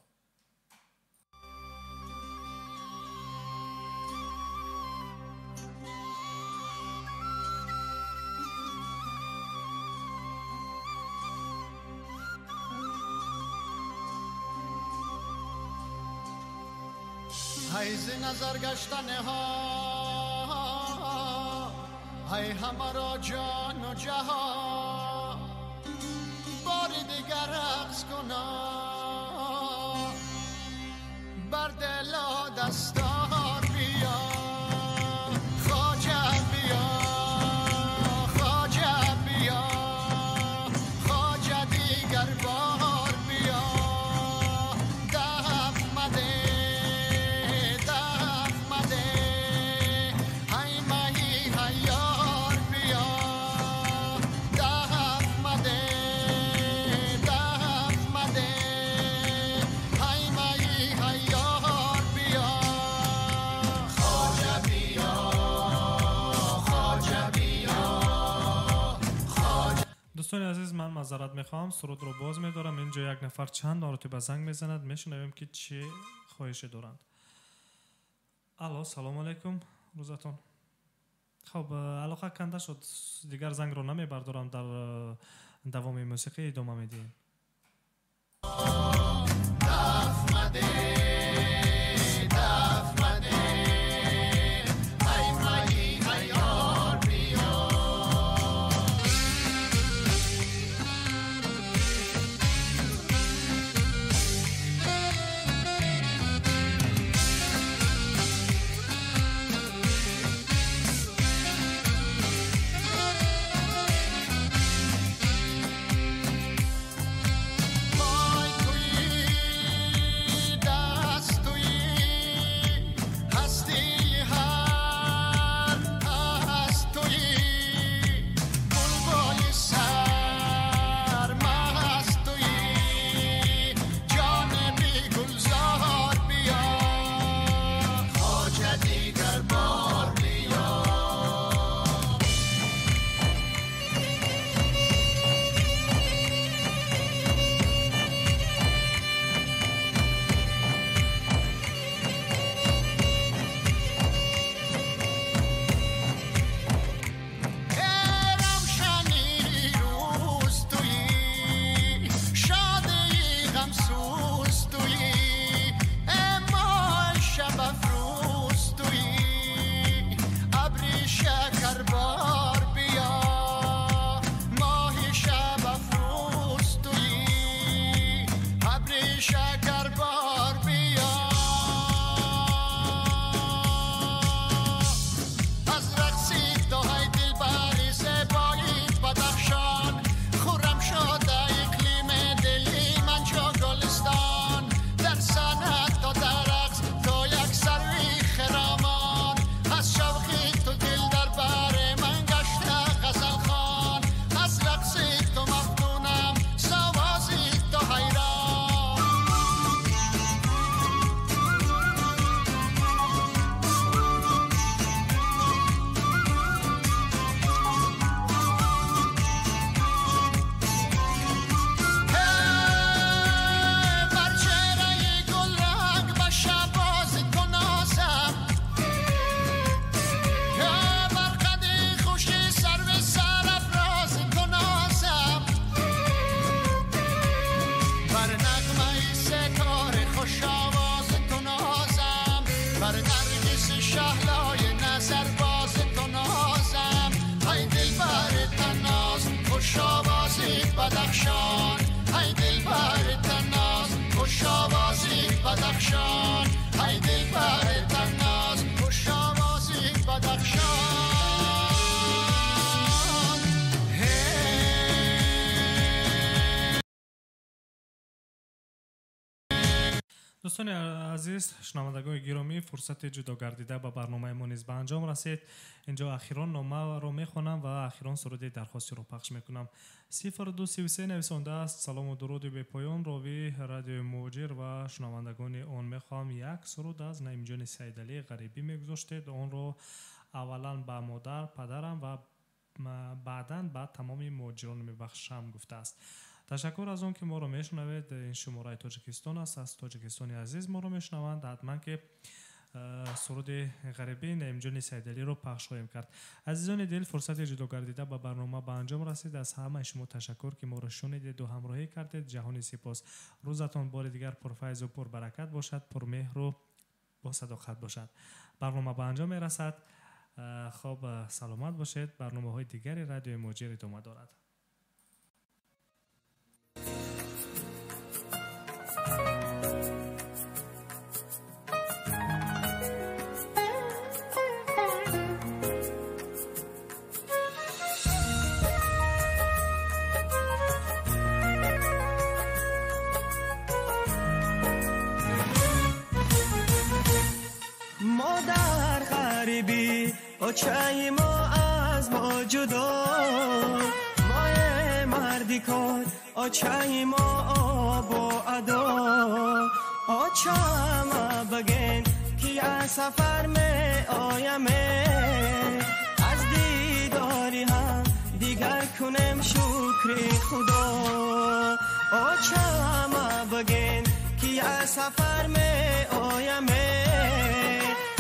حیز نظر گشتن ها ای همرا جان و جهان بار دیگر رقص کنا بر دل و دستار بیا خواجه بیا خواجه بیا خواجه دیگر بار بیا دف مده دوستان عزیز من معذرت میخوام سرود رو باز میدارم. اینجا یک نفر چند نارتی به زنگ میزند میشنویم که چی خواهشی دارند. الو سلام علیکم روزتون. خب علاقه کنده شد دیگر زنگ رو نمیبردارم در دوام موسیقی ادامه میدیم. Moj koji دوستان عزیز، شنوندگان گرامی، فرصت جدا گردیده به برنامه ما نیز به انجام رسید. اینجا اخیرا نامه رو میخونم و اخیرا سرود درخواستی رو پخش میکنم. 0233 نویسنده است: سلام و درود به پایان راوی رادیو موجیر و شنوندگان آن، میخوام یک سرود از نعیم جان سیدعلی غریبی میگذاشتید. آن رو اولا به مادر، پدرم و بعداً به تمام مهاجران میبخشم گفته است. تشکر از اون که ما رو میشنوید. این شماره تاجیکستان است، از تاجیکستانی عزیز ما رو میشنوند. حتما که سرود غریبی نعیم جان سیدعلی رو پخش خواهیم کرد. عزیزان دل، فرصت جدا گردیده به برنامه به انجام رسید. از همه شما تشکر که ما رو شنیدید و همراهی کردید. جهانی سپاس. روزتون بار دیگر پرفیض و پربرکت باشد، پرمهر و با صداقت باشد. برنامه به انجام میرسد. خب سلامت باشید. برنامه های دیگری رادیو موجیر ادامه دارد. ما در غریبی آچه ما از ما جدا، ما مردی کار آچه ما آب و ادا. آچه ما بگین که از سفر می آیم، از دیداری هم دیگر کنم شکر خدا. آچه ما بگین که از سفر می آیم،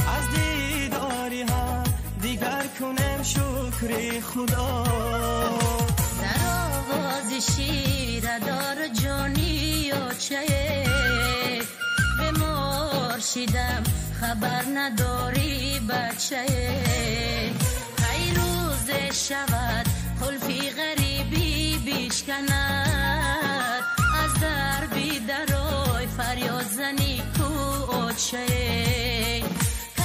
از دیداری ها دیگر کنم شکر خدا. در آغاز شیر دار جانی آچه، به مرشیدم خبر نداری بچه. ای روز شود قلفی غریبی بیشکند، از دربی درای فریاد زنی کو آچه.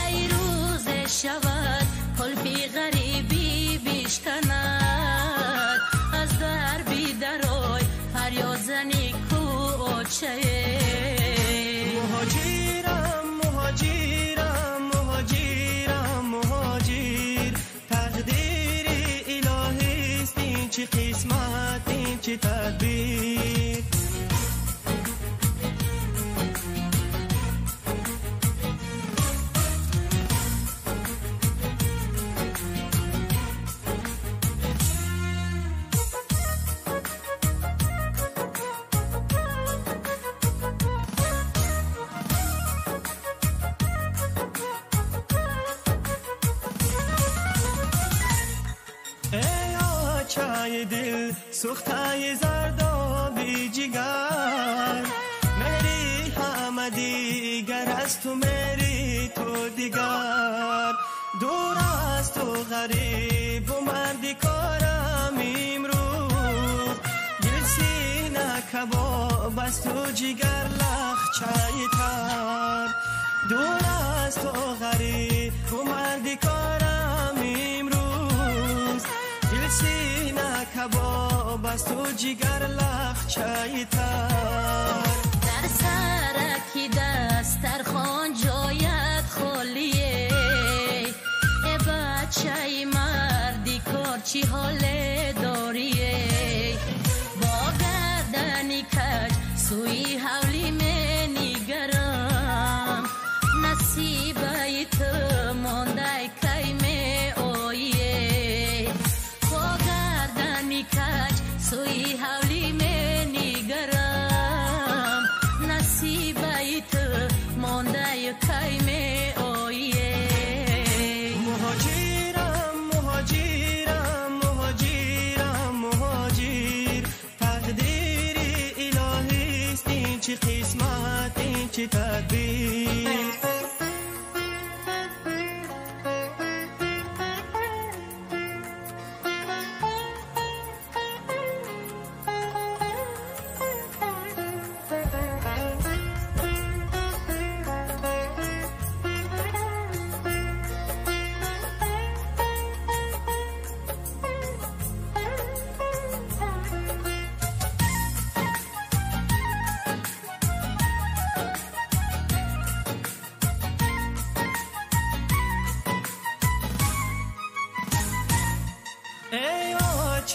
ای روز شود قلفی غریبی بیشکند، از دربی درای فریاد زنی کو آچه. مهاجرم مهاجرم مهاجرم مهاجر، تقدیر الهی است این چه قسمت این چه تدبیر. دل سوخته زردابی جگر، مهری همه دیگر از تو، مهری تو دیگر. دور از تو غریب و مردی کارم امروز، دل سینه کباب از تو جگر لخچه تر. دور از تو غریب و مردی کارم امروز، دل سینه کباب از تو جگر لخچه تر. در سرکی دسترخوان جایت خالیه، ای بچه مردی کار چی حال داریه. با گردنی کج سوی حولی می نگرم، نصیبه تو مانده کی می آیه. با گردنی کج سوی حولی می نگرم، نصیبه تو مانده کی می آیه. مهاجرم مهاجرم مهاجرم مهاجر، تقدیر الهی است این چه قسمت این چه تدبیر.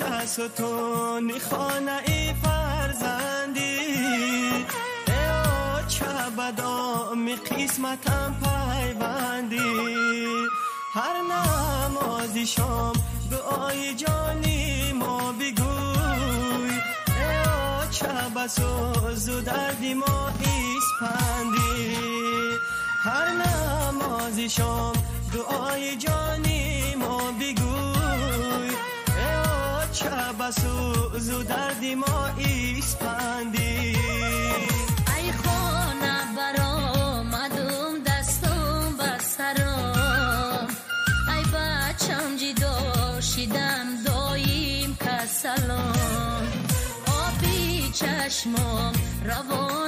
چه ستون خانه ای فرزندی ای چه بدام قسمتم پیوندی هر نمازی شام دعای جانی ما بگوی ای چه بسوز و دردی ما اسپندی هر نمازی شام دعای جانی ما بگوی ای چه بسوز و دردی ما اسپندی ای خانه برآمدم دستم بسرم ای بچم جدا شدم دایم کسلم آبی چشمم روان